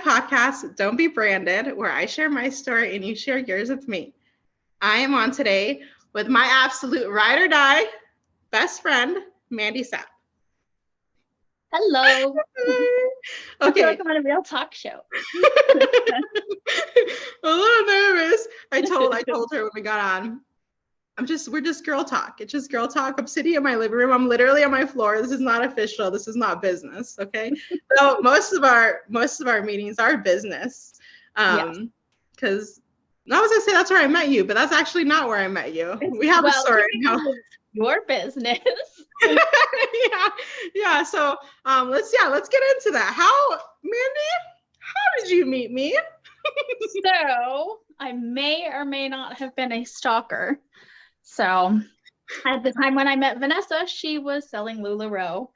podcast, Don't Be Branded, where I share my story and you share yours with me. I am on today with my absolute ride or die best friend, Mandy Sapp. Hello. I feel Okay. like I'm on a real talk show. A little nervous. I told her when we got on, we're just girl talk. It's just girl talk. I'm sitting in my living room. I'm literally on my floor. This is not official. This is not business. Okay. So most of our meetings are business. Because I was gonna say that's where I met you, but that's actually not where I met you. We have a story. Your business. yeah. So let's get into that. Mandy, how did you meet me? So I may or may not have been a stalker. So at the time when I met Vanessa, she was selling LuLaRoe,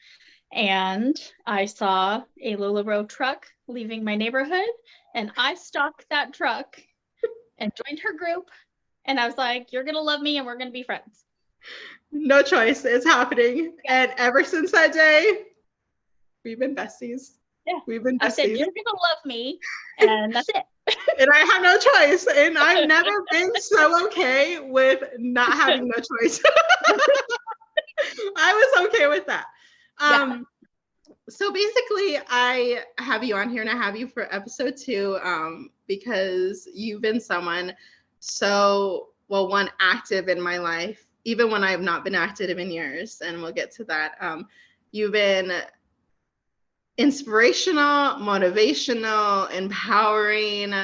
and I saw a LuLaRoe truck leaving my neighborhood, and I stalked that truck and joined her group, and I was like, you're gonna love me and we're gonna be friends. No choice, it's happening. And ever since that day, we've been besties. Yeah, we've been besties. I said, you're gonna love me, and that's it. And I have no choice. And I've never been so okay with not having no choice. I was okay with that. So basically, I have you on here, and I have you for episode 2 because you've been someone one, active in my life, even when I have not been active in years, and we'll get to that. You've been inspirational, motivational, empowering.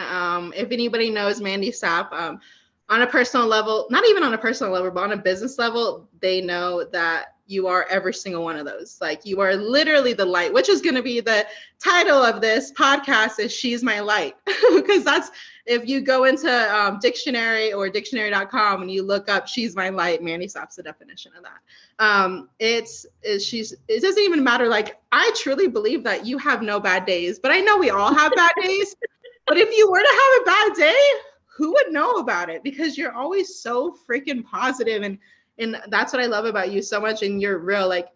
If anybody knows Mandy Sapp, on a personal level, not even on a personal level, but on a business level, they know that you are every single one of those. Like, you are literally the light, which is going to be the title of this podcast, is She's My Light. Because that's, if you go into dictionary or dictionary.com and you look up She's My Light, Mandy Sapp's the definition of that. It doesn't even matter. Like, I truly believe that you have no bad days, but I know we all have bad days. But if you were to have a bad day, who would know about it? Because you're always so freaking positive, and that's what I love about you so much. And you're real, like,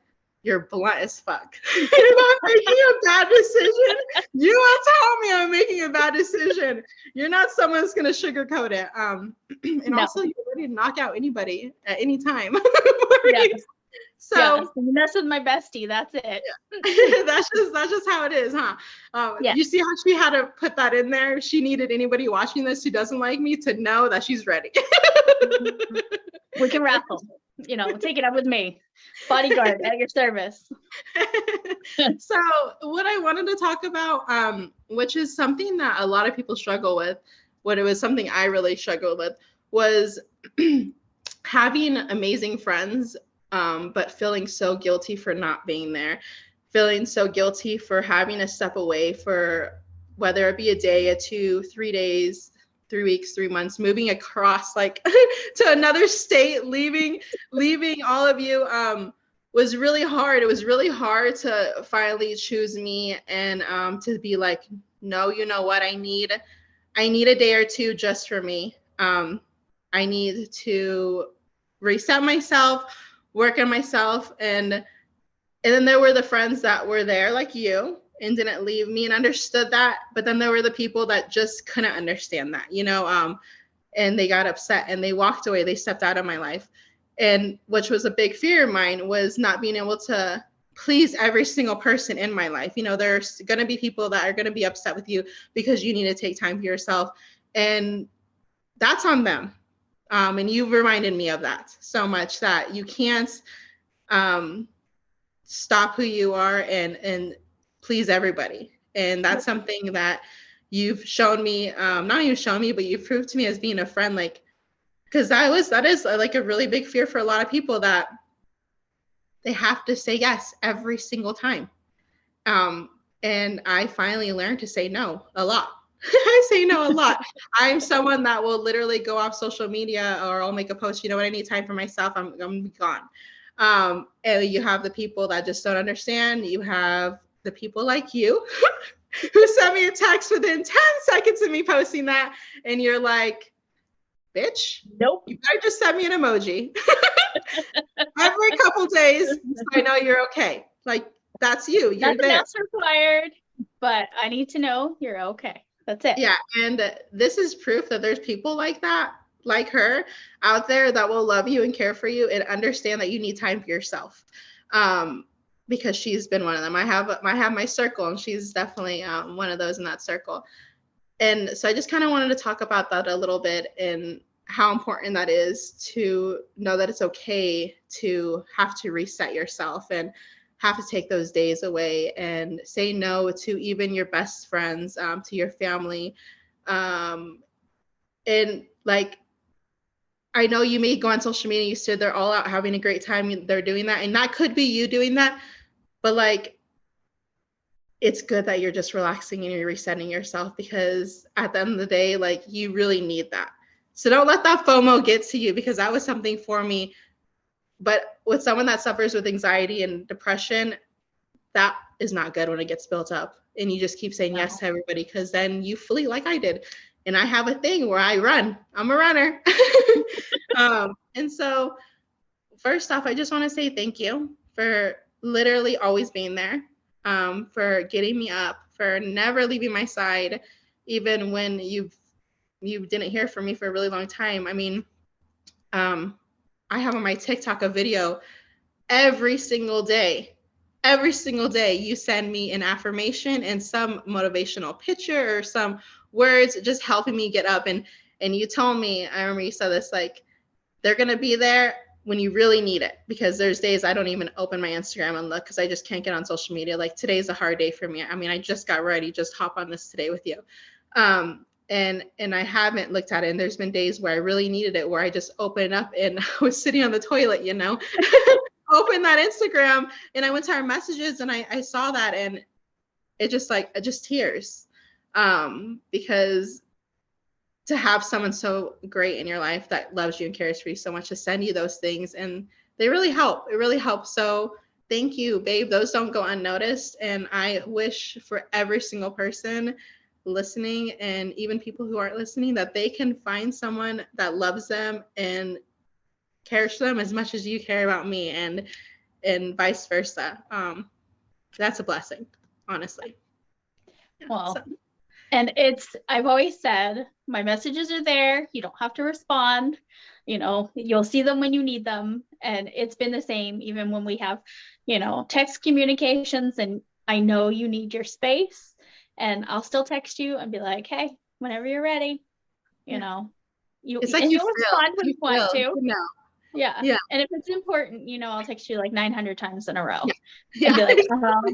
you're blunt as fuck. You're not making a bad decision. You will tell me I'm making a bad decision. You're not someone that's going to sugarcoat it. And also, you're ready to knock out anybody at any time. So mess with my bestie. That's it. Yeah. that's just how it is, huh? You see how she had to put that in there? She needed anybody watching this who doesn't like me to know that she's ready. We can raffle. Take it up with me. Bodyguard at your service. So what I wanted to talk about, which is something that a lot of people struggle with, it was something I really struggled with, was having amazing friends, but feeling so guilty for not being there, feeling so guilty for having to step away for whether it be a day, a 2, 3 days, 3 weeks, 3 months, moving across like to another state, leaving all of you, was really hard. It was really hard to finally choose me and to be like, no, you know what? I need a day or 2 just for me. I need to reset myself, work on myself. And then there were the friends that were there like you and didn't leave me and understood that. But then there were the people that just couldn't understand that, and they got upset and they walked away. They stepped out of my life. And which was a big fear of mine, was not being able to please every single person in my life. There's going to be people that are going to be upset with you because you need to take time for yourself. And that's on them. And you've reminded me of that so much, that you can't stop who you are and please everybody. And that's something that you've shown me, not even shown me, but you've proved to me as being a friend, like, because that is like a really big fear for a lot of people, that they have to say yes every single time. And I finally learned to say no a lot. I say no a lot. I'm someone that will literally go off social media, or I'll make a post, when I need time for myself, I'm gonna be gone. And you have the people that just don't understand. You have the people like you who sent me a text within 10 seconds of me posting that, and you're like, bitch, nope, you better just send me an emoji every couple days so I know you're okay. Like, that's you. You're nothing there. else required. but I need to know you're okay. That's it. Yeah. And this is proof that there's people like that, like her out there that will love you and care for you and understand that you need time for yourself. Because she's been one of them. I have my circle, and she's definitely one of those in that circle. And so I just kind of wanted to talk about that a little bit and how important that is to know that it's okay to have to reset yourself and have to take those days away and say no to even your best friends, to your family. And like, I know you may go on social media, you said they're all out having a great time, they're doing that, and that could be you doing that, but like, it's good that you're just relaxing and you're resetting yourself, because at the end of the day, like, you really need that. So don't let that FOMO get to you, because that was something for me. But with someone that suffers with anxiety and depression, that is not good when it gets built up and you just keep saying yes to everybody, because then you flee like I did. And I have a thing where I run. I'm a runner. And so first off, I just want to say thank you for literally always being there, for getting me up, for never leaving my side, even when you didn't hear from me for a really long time. I mean, I have on my TikTok a video every single day. Every single day, you send me an affirmation and some motivational picture or some words just helping me get up. And you told me, I remember you said this, like, they're going to be there when you really need it, because there's days I don't even open my Instagram and look because I just can't get on social media. Like, today's a hard day for me. I mean, I just got ready, just hop on this today with you. And I haven't looked at it. And there's been days where I really needed it, where I just opened up and I was sitting on the toilet, you know, opened that Instagram and I went to our messages and I saw that, and it just tears. Because to have someone so great in your life that loves you and cares for you so much to send you those things, and they really help. It really helps. So thank you, babe. Those don't go unnoticed. And I wish for every single person listening, and even people who aren't listening, that they can find someone that loves them and cares for them as much as you care about me, and vice versa. That's a blessing, honestly. Yeah, well, so. And I've always said, my messages are there. You don't have to respond. You know, you'll see them when you need them. And it's been the same even when we have, you know, text communications, and I know you need your space, and I'll still text you and be like, hey, whenever you're ready, you know, you'll respond when you want to. No. Yeah. And if it's important, you know, I'll text you like 900 times in a row. And be like,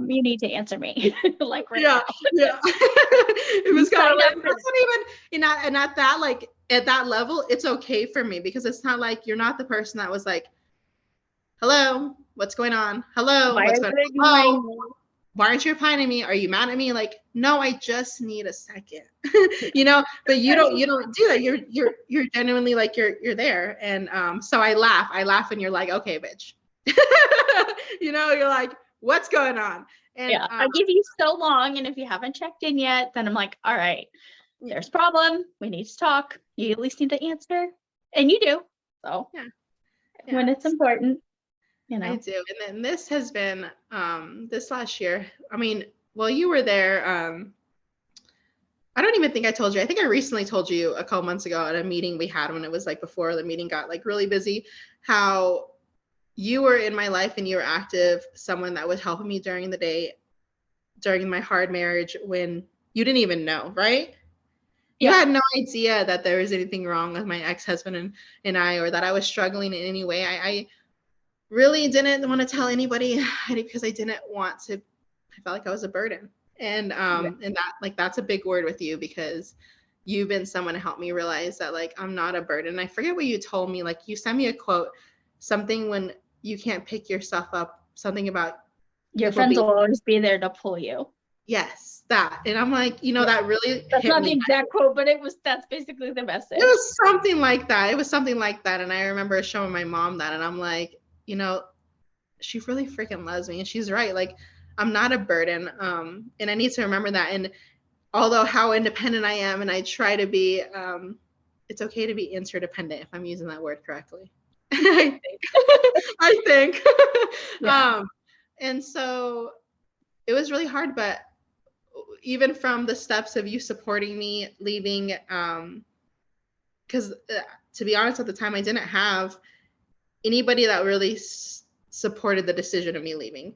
you need to answer me. Like right now. It was kind of like, that's not even, and at that, like, at that level, it's okay for me, because it's not like, you're not the person that was like, hello, what's going on? Hello, what's going on? Hello, why aren't you replying to me? Are you mad at me? Like, no, I just need a second. You know, but you don't do that. You're genuinely like, you're there. And so I laugh and you're like, okay, bitch. You know, you're like, what's going on? And yeah, I give you so long, and if you haven't checked in yet, then I'm like, all right, there's a problem. We need to talk. You at least need to answer, and you do. So when it's important. You know. I do. And then this has been this last year. I mean, well, you were there. I don't even think I told you. I think I recently told you a couple months ago at a meeting we had, when it was like before the meeting got like really busy, how you were in my life and you were active, someone that was helping me during the day, during my hard marriage, when you didn't even know, right? You had no idea that there was anything wrong with my ex-husband and I, or that I was struggling in any way. I really didn't want to tell anybody, because I didn't want to, I felt like I was a burden. And and that, like, that's a big word with you, because you've been someone to help me realize that, like, I'm not a burden. I forget what you told me, like, you sent me a quote, something, when you can't pick yourself up, something about your friends will always be there to pull you. Yes, that. And I'm like, you know, that really that's hit not me. The exact quote, but that's basically the message. It was something like that. And I remember showing my mom that, and I'm like, you know, she really freaking loves me, and she's right. Like, I'm not a burden. And I need to remember that. And although how independent I am, and I try to be, it's okay to be interdependent, if I'm using that word correctly. I think. And so it was really hard, but even from the steps of you supporting me leaving, because to be honest, at the time I didn't have anybody that really supported the decision of me leaving.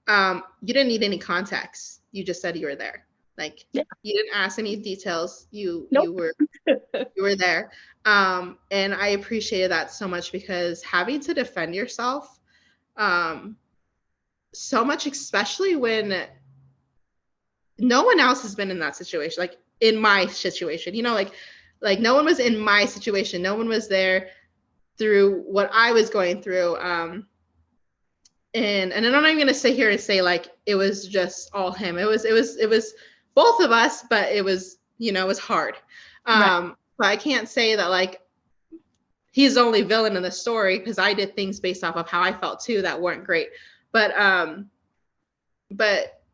You didn't need any context. You just said you were there. Like, you didn't ask any details. You were there. And I appreciated that so much, because having to defend yourself so much, especially when no one else has been in that situation, like in my situation, you know, like no one was in my situation. No one was there through what I was going through. And I'm not even gonna sit here and say like it was just all him. It was both of us, but it was, you know, it was hard. But I can't say that like he's the only villain in the story, because I did things based off of how I felt too that weren't great. But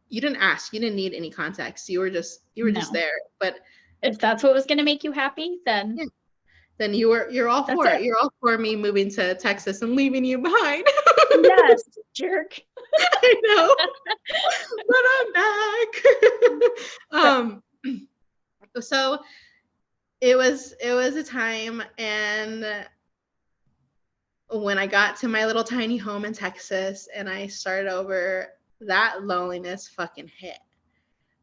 you didn't ask. You didn't need any context. You were just there. But if that's what was going to make you happy, then you're all for it. You're all for me moving to Texas and leaving you behind. Yes, jerk. I know. But I'm back. So it was a time, and when I got to my little tiny home in Texas and I started over, that loneliness fucking hit.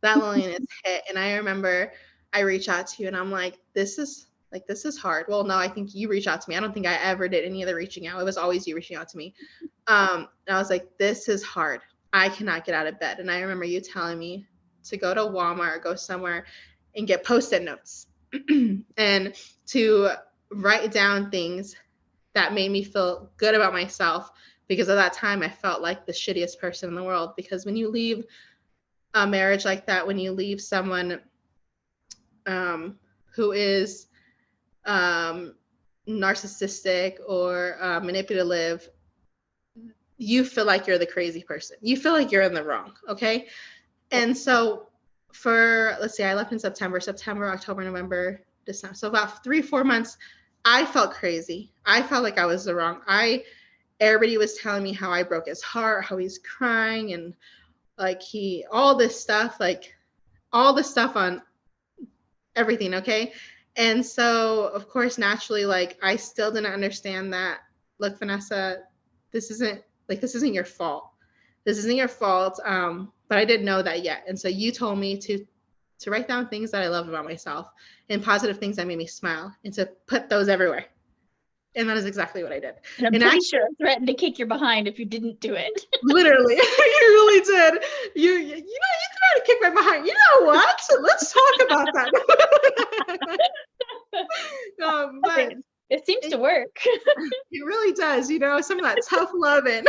That loneliness hit. And I remember I reached out to you and I'm like, this is hard. Well, no, I think you reached out to me. I don't think I ever did any of the reaching out. It was always you reaching out to me. And I was like, this is hard. I cannot get out of bed. And I remember you telling me to go to Walmart or go somewhere and get Post-it notes and to write down things that made me feel good about myself, because at that time I felt like the shittiest person in the world. Because when you leave a marriage like that, when you leave someone who is narcissistic or manipulative, you feel like you're the crazy person. You feel like you're in the wrong, okay? And so for, let's see, I left in September, October, November, December. So about 3-4 months, I felt crazy. I felt like I was the wrong. Everybody was telling me how I broke his heart, how he's crying, and like all this stuff on everything, okay? And so, of course, naturally, like, I still didn't understand that, look, Vanessa, this isn't your fault. This isn't your fault. But I didn't know that yet. And so you told me to write down things that I loved about myself and positive things that made me smile, and to put those everywhere. And that is exactly what I did. And I'm pretty sure I threatened to kick your behind if you didn't do it. Literally, you really did. You tried to kick my behind. You know what? Let's talk about that. But it seems to work. It really does. You know, some of that tough loving.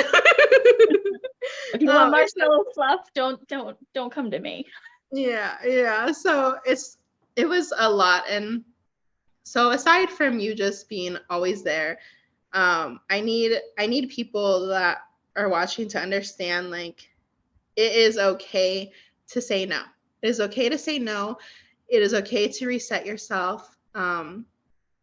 If you want marshmallow fluff, don't come to me. Yeah. So it was a lot. And so aside from you just being always there, I need people that are watching to understand, like, it is okay to say no. It is okay to say no. It is okay to reset yourself. And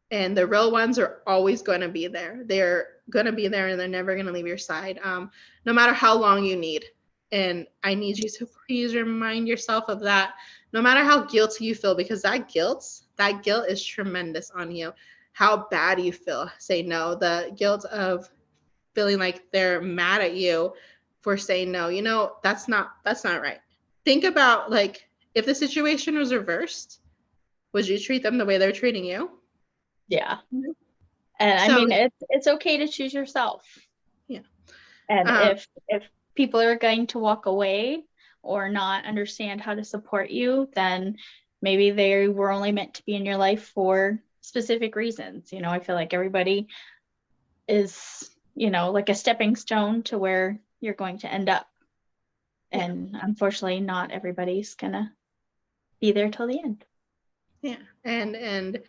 the real ones are always going to be there. They're going to be there, and they're never going to leave your side, no matter how long you need. And I need you to please remind yourself of that, no matter how guilty you feel, because that guilt is tremendous on you. How bad you feel, say no. The guilt of feeling like they're mad at you for saying no. You know, that's not right. Think about, like, if the situation was reversed, would you treat them the way they're treating you? Yeah. And so, I mean, it's okay to choose yourself. Yeah. And if people are going to walk away or not understand how to support you, then maybe they were only meant to be in your life for specific reasons. You know, I feel like everybody is, you know, like a stepping stone to where you're going to end up. And unfortunately, not everybody's gonna be there till the end. Yeah. And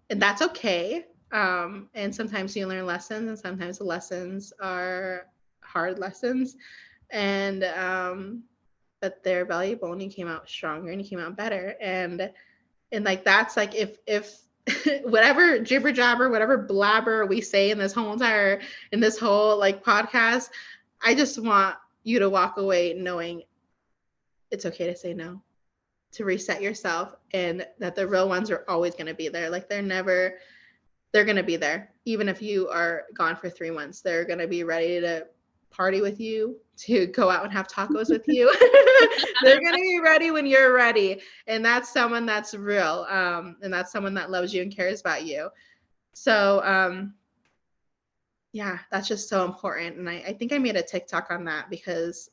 that's okay. And sometimes you learn lessons, and sometimes the lessons are hard lessons. And but they're valuable, and you came out stronger, and you came out better. And like, that's like, if whatever jibber jabber, whatever blabber we say in this whole like podcast, I just want you to walk away knowing it's okay to say no. to reset yourself, and that the real ones are always going to be there. Like they're going to be there. Even if you are gone for 3 months, they're going to be ready to party with you, to go out and have tacos with you. They're going to be ready when you're ready. And that's someone that's real. And that's someone that loves you and cares about you. So, yeah, that's just so important. And I think I made a TikTok on that because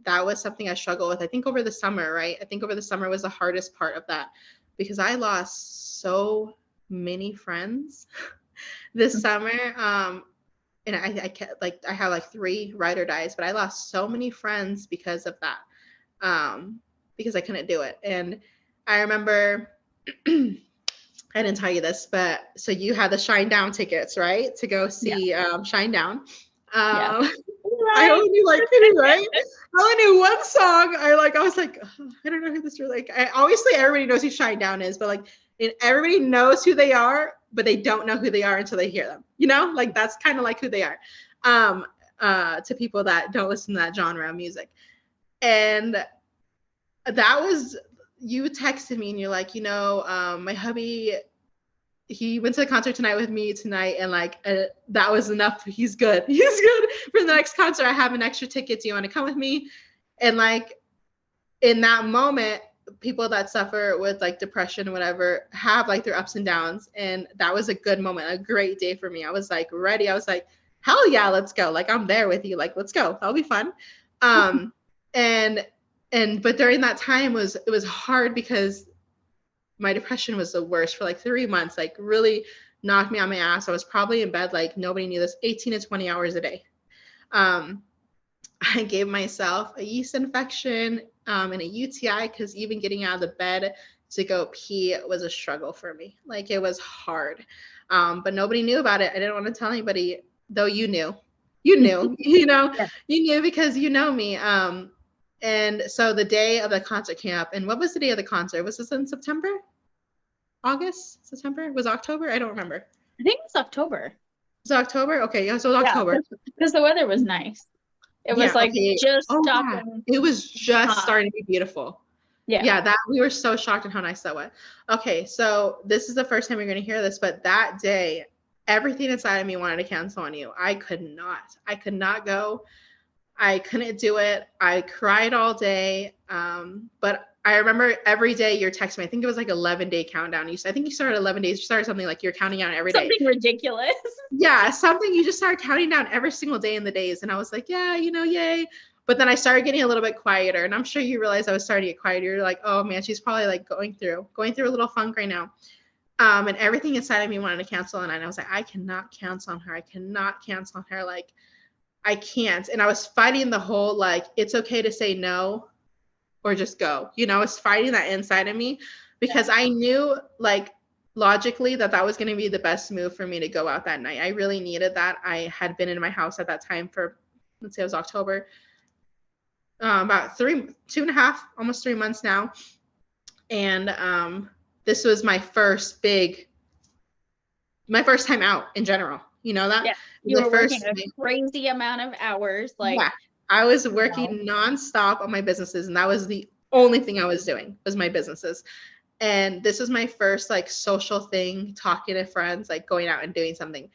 that was something I struggled with. I think over the summer, right? I think over the summer was the hardest part of that because I lost so many friends this summer. And I kept, like, I have like 3 ride or dies, but I lost so many friends because of that. Because I couldn't do it. And I remember I didn't tell you this, but so you had the Shine Down tickets, right? To go see Shine Down. Yeah. I only knew like 2, right? I only knew one song. I was like, oh, I don't know who this really like. Obviously, everybody knows who Shine Down is, but like, everybody knows who they are, but they don't know who they are until they hear them. You know, like that's kind of like who they are. To people that don't listen to that genre of music, and that was, you texted me and you're like, my hubby, he went to the concert tonight with me tonight, and like that was enough. He's good. He's good for the next concert. I have an extra ticket. Do you want to come with me? And like in that moment, people that suffer with like depression or whatever have like their ups and downs. And that was a good moment, a great day for me. I was like ready. I was like, hell yeah, let's go. Like I'm there with you. Like, let's go. That'll be fun. But during that time it was hard because my depression was the worst for like 3 months, like really knocked me on my ass. I was probably in bed, like nobody knew this, 18 to 20 hours a day. I gave myself a yeast infection and a UTI because even getting out of the bed to go pee was a struggle for me. Like it was hard. But nobody knew about it. I didn't want to tell anybody, though you knew, you knew because you know me. And so the day of the concert came up, and what was the day of the concert? Was this in September? August? September? Was October? I don't remember. I think it was October. Was it October? Okay, yeah, so it was October. Because the weather was nice. It was just stopping. It was just starting to be beautiful. Yeah. That we were so shocked at how nice that was. Okay, so this is the first time you're going to hear this, but that day, everything inside of me wanted to cancel on you. I could not go. I couldn't do it. I cried all day. But I remember every day you're texting me. I think it was like 11-day countdown. I think you started 11 days. You started something like you're counting down every day. Something ridiculous. Yeah, something you just started counting down every single day in the days. And I was like, yeah, yay. But then I started getting a little bit quieter. And I'm sure you realized I was starting to get quieter. You're like, oh man, she's probably like going through a little funk right now. And everything inside of me wanted to cancel. And I was like, I cannot cancel on her. Like, I can't. And I was fighting the whole, like, it's okay to say no or just go. I was fighting that inside of me because I knew, like, logically that was going to be the best move for me to go out that night. I really needed that. I had been in my house at that time for, let's say it was October, about 2.5, almost 3 months now. And this was my first time out in general. You know that? Yeah. You were working a crazy amount of hours. Like, yeah, I was working nonstop on my businesses, and that was the only thing I was doing was my businesses. And this was my first like social thing, talking to friends, like going out and doing something.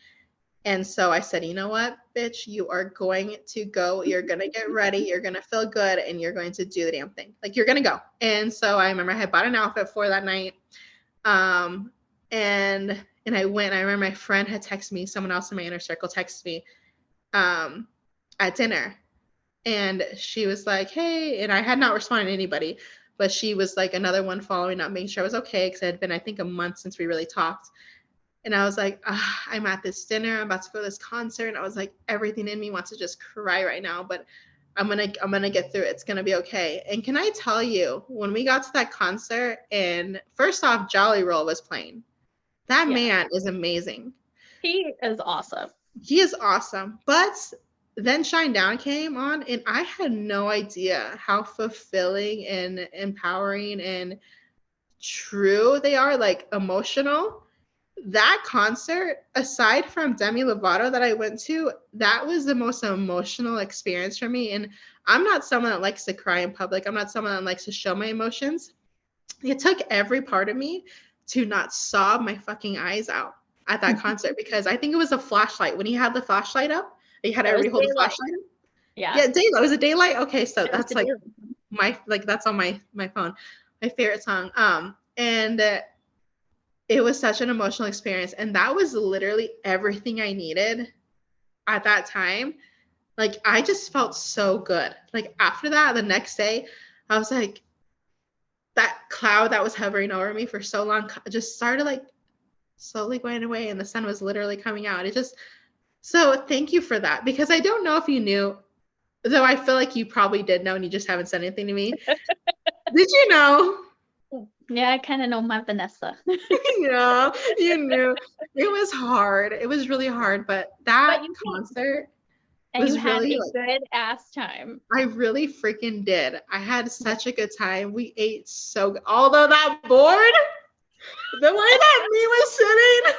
And so I said, you know what, bitch, you are going to go. You're going to get ready. You're going to feel good, and you're going to do the damn thing. Like, you're going to go. And so I remember I had bought an outfit for that night. And I went. I remember my friend had texted me, someone else in my inner circle texted me at dinner. And she was like, hey, and I had not responded to anybody, but she was like another one following up, making sure I was okay, because it had been, I think, a month since we really talked. And I was like, I'm at this dinner. I'm about to go to this concert. And I was like, everything in me wants to just cry right now, but I'm gonna get through it. It's gonna be okay. And can I tell you, when we got to that concert, and first off, Jolly Roll was playing. That man is amazing. He is awesome. But then Shine Down came on, and I had no idea how fulfilling and empowering and true they are, like emotional. That concert, aside from Demi Lovato that I went to, that was the most emotional experience for me. And I'm not someone that likes to cry in public. I'm not someone that likes to show my emotions. it took every part of me to not sob my fucking eyes out at that concert, because I think it was a flashlight. When he had the flashlight up, he had everybody hold the flashlight up. Yeah, daylight. Was it daylight? Okay, so that's like that's on my phone. My favorite song. And it was such an emotional experience, and that was literally everything I needed at that time. Like, I just felt so good. Like, after that, the next day, I was like, that cloud that was hovering over me for so long just started like slowly going away, and the sun was literally coming out. So thank you for that, because I don't know if you knew, though I feel like you probably did know and you just haven't said anything to me. Did you know? Yeah, I kind of know my Vanessa. Yeah, you knew. It was hard. It was really hard, but that concert was really, a good ass time. I really freaking did. I had such a good time. We ate so good. Although that board, the way that me was sitting.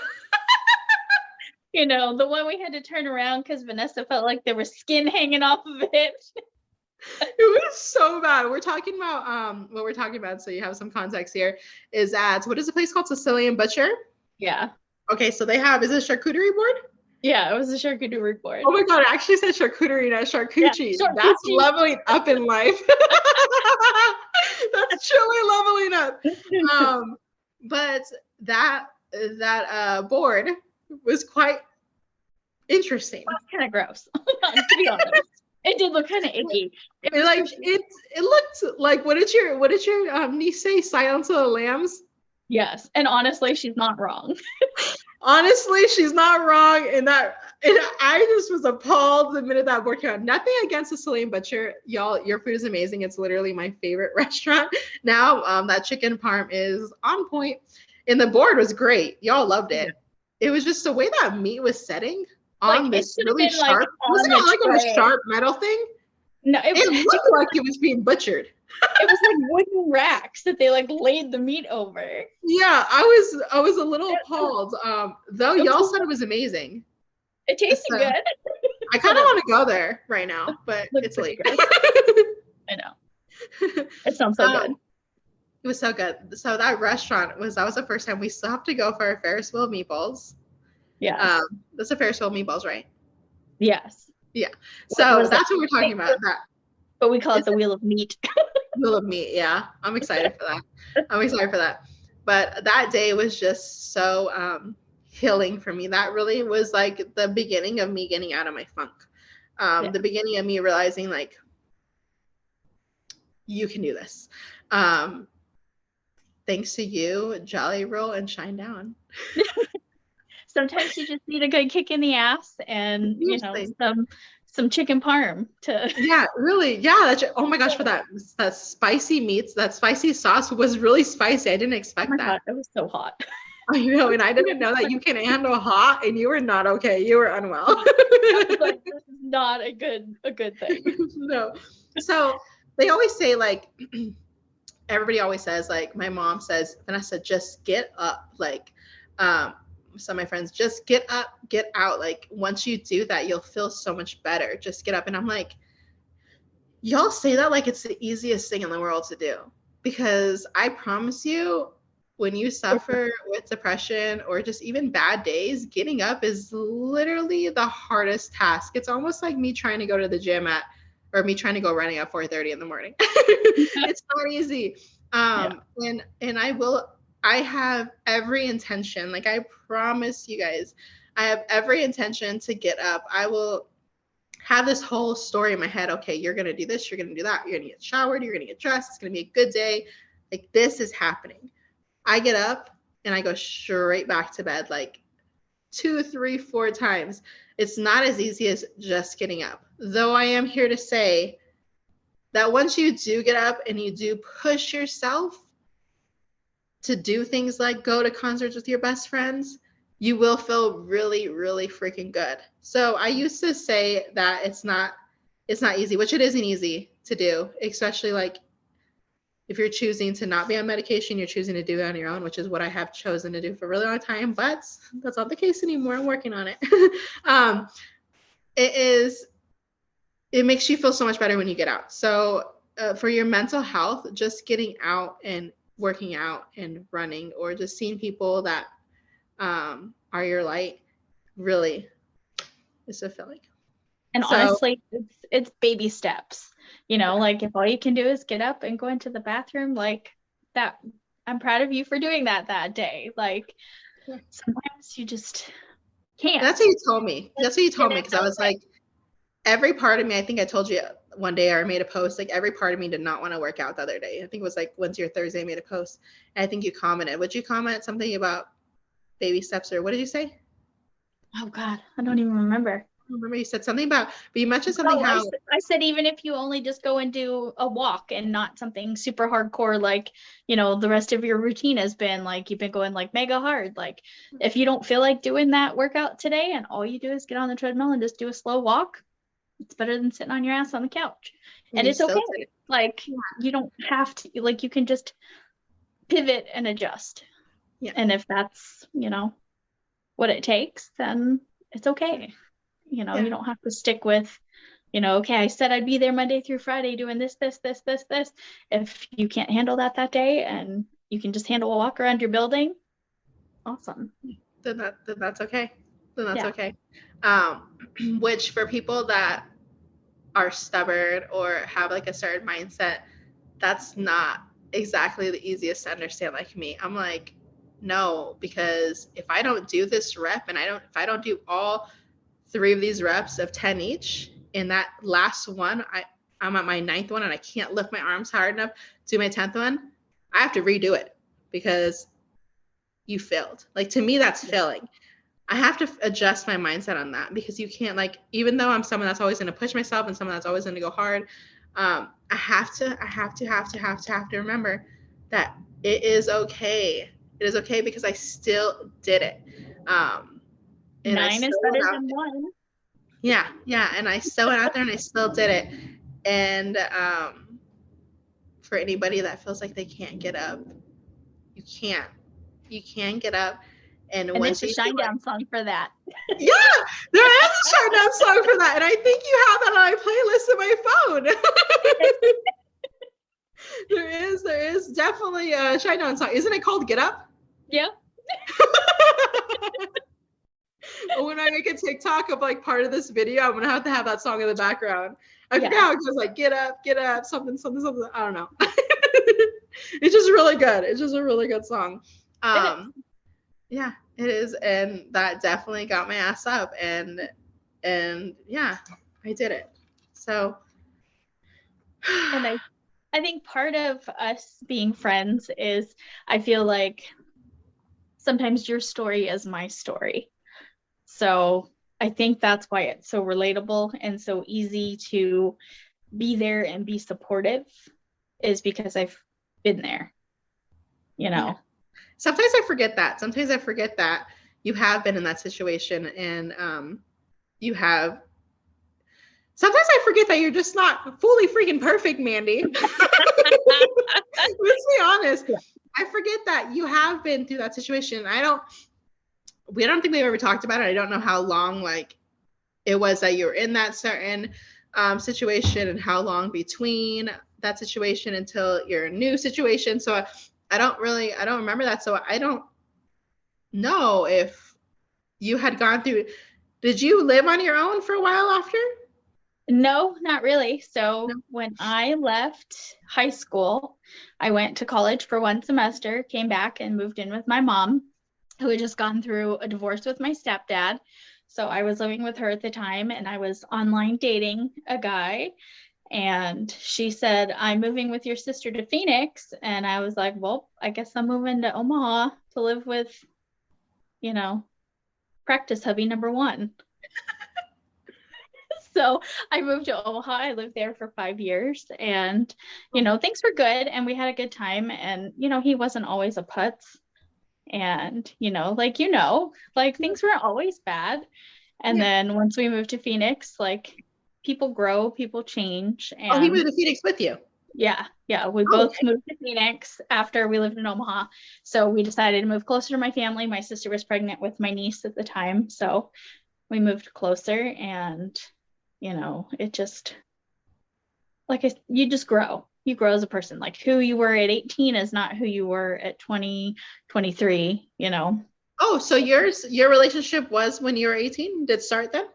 You know, the one we had to turn around because Vanessa felt like there was skin hanging off of it. It was so bad. We're talking about what we're talking about, so you have some context here, is at, what is the place called? Sicilian Butcher? Yeah. Okay, so they have, is it a charcuterie board? Yeah, it was a charcuterie board. Oh my god, it actually said charcuterie, not charcuterie. Yeah, That's leveling up in life. That's truly leveling up. But that board was quite interesting. It was kind of gross, to be honest. It did look kind of icky. It looked like, what did your niece say? Silence of the Lambs? Yes, and honestly, she's not wrong. Honestly, she's not wrong in that. And I just was appalled the minute that board came out. Nothing against the Sicilian Butcher, y'all. Your food is amazing. It's literally my favorite restaurant now. That chicken parm is on point, and the board was great. Y'all loved it. Yeah. It was just the way that meat was setting on like, this really sharp. Wasn't it like on a sharp metal thing? No, it looked like it was being butchered. It was like wooden racks that they like laid the meat over. Yeah, I was a little appalled. Though y'all said it was amazing. It tasted good. I kind of want to go there right now, but it's late. I know. It sounds so good. It was so good. So that restaurant that was the first time. We still have to go for our Ferris wheel meatballs. Yeah. That's a Ferris wheel meatballs, right? Yes. Yeah. So that's what we're talking about. That. But we call it the wheel of meat. Wheel of meat, yeah. I'm excited for that. But that day was just so healing for me. That really was like the beginning of me getting out of my funk. The beginning of me realizing, like, you can do this. Thanks to you, Jolly Roll and Shine Down. Sometimes you just need a good kick in the ass and, you know, some chicken parm to. Yeah, really. Yeah. Oh my gosh, for that spicy meats, that spicy sauce was really spicy. I didn't expect that. God, it was so hot. I know, and I didn't know that you can handle hot, and you were not okay. You were unwell. I was like, this is not a good thing. No. So they always say, like, everybody always says, like, my mom says, Vanessa, just get up. Like, some of my friends, just get up, get out. Like, once you do that, you'll feel so much better. Just get up. And I'm like, y'all say that like it's the easiest thing in the world to do, because I promise you, when you suffer with depression or just even bad days, getting up is literally the hardest task. It's almost like me trying to go to the gym or me trying to go running at 4:30 in the morning. It's not easy. And I have every intention, like, I promise you guys, I have every intention to get up. I will have this whole story in my head. Okay, you're going to do this, you're going to do that, you're going to get showered, you're going to get dressed, it's going to be a good day. Like, this is happening. I get up and I go straight back to bed, like 2, 3, 4 times. It's not as easy as just getting up. Though I am here to say that once you do get up and you do push yourself to do things like go to concerts with your best friends, you will feel really, really freaking good. So I used to say that it's not easy, which it isn't easy to do, especially like if you're choosing to not be on medication, you're choosing to do it on your own, which is what I have chosen to do for a really long time, but that's not the case anymore. I'm working on it. It makes you feel so much better when you get out. So for your mental health, just getting out and working out and running, or just seeing people that are your light, really is fulfilling. And So honestly, it's baby steps. Like if all you can do is get up and go into the bathroom, like that, I'm proud of you for doing that day. Like yeah. sometimes you just can't. That's what you told me. That's what you told And me, it's because I was okay. like, every part of me, I think I told you one day, or I made a post, like every part of me did not want to work out the other day. I think it was like Wednesday or Thursday I made a post. And I think you commented. Would you comment something about baby steps, or what did you say? Oh God, I don't even remember. I remember you said something about, but you mentioned something Oh, how, I said even if you only just go and do a walk and not something super hardcore, like, the rest of your routine has been like you've been going like mega hard. Like if you don't feel like doing that workout today and all you do is get on the treadmill and just do a slow walk, it's better than sitting on your ass on the couch. And you it's still okay. did it. Like Yeah. you don't have to, like you can just pivot and adjust. Yeah. And if that's, what it takes, then it's okay. You Yeah. don't have to stick with, okay, I said I'd be there Monday through Friday doing this, this, this, this, this. If you can't handle that day and you can just handle a walk around your building, awesome. Then that's okay. Then that's Yeah. okay. Which for people that are stubborn or have like a certain mindset, that's not exactly the easiest to understand, like me. I'm like, no, because if I don't do this rep, and if I don't do all 3 of these reps of 10 each, in that last one, I'm at my 9th one and I can't lift my arms hard enough to do my 10th one, I have to redo it, because you failed. Like, to me, that's failing. I have to adjust my mindset on that, because you can't, like, even though I'm someone that's always going to push myself and someone that's always going to go hard, I have to remember that it is okay. It is okay, because I still did it. And I 9 is still went better out than there. 1. Yeah. And I still went out there and I still did it. And for anybody that feels like they can't get up, you can't. You can get up. And And once there's a you feel shine like, down song for that. yeah, there is a shine down song for that. And I think you have that on my playlist in my phone. There is definitely a shine down song. Isn't it called Get Up? Yeah. When I make a TikTok of like part of this video, I'm gonna have to have that song in the background. I Yeah. forget how it goes, like get up, something. I don't know. It's just really good. It's just a really good song. Yeah, it is, and that definitely got my ass up, and yeah, I did it. So, And I think part of us being friends is I feel like sometimes your story is my story. So I think that's why it's so relatable and so easy to be there and be supportive, is because I've been there, yeah. Sometimes I forget that. Sometimes I forget that you have been in that situation, and you have. Sometimes I forget that you're just not fully freaking perfect, Mandy. Let's be honest. Yeah. I forget that you have been through that situation. I don't think we've ever talked about it. I don't know how long like it was that you were in that certain situation, and how long between that situation until your new situation. So I don't remember that. So I don't know if you had gone through. Did you live on your own for a while after? No, not really. So No. when I left high school, I went to college for 1 semester, came back and moved in with my mom, who had just gone through a divorce with my stepdad. So I was living with her at the time, and I was online dating a guy. And she said, I'm moving with your sister to Phoenix. And I was like, well, I guess I'm moving to Omaha to live with, practice hubby number 1. So I moved to Omaha. I lived there for 5 years, and, things were good and we had a good time. And, he wasn't always a putz, and, like things weren't always bad. And Yeah. then once we moved to Phoenix, like people grow, people change. Oh, he And moved to Phoenix with you. yeah, we Oh, both okay. moved to Phoenix after we lived in Omaha. So we decided to move closer to my family. My sister was pregnant with my niece at the time. So we moved closer, and, it just, you just grow. you grow as a person. Like who you were at 18 is not who you were at 20, 23, you know? Oh, so your relationship was when you were 18? Did it start then?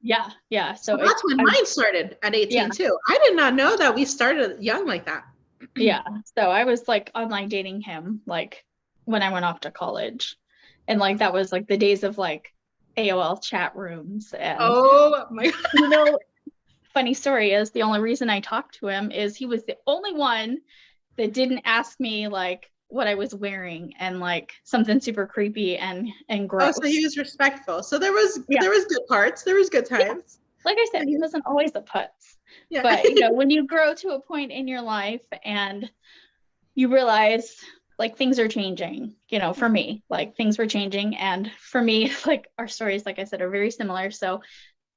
Yeah. Yeah. So that's when mine started at 18 too. I did not know that we started young like that. Yeah. So I was like online dating him like when I went off to college. And like that was like the days of like AOL chat rooms. And oh my God. You know, funny story is the only reason I talked to him is he was the only one that didn't ask me like what I was wearing and like something super creepy and gross. Oh, so he was respectful. So there was good parts. There was good times. Yeah. Like I said, he wasn't always a putz. Yeah. But you know, when you grow to a point in your life and you realize like things are changing, you know, for me, like things were changing. And for me, like our stories, like I said, are very similar. So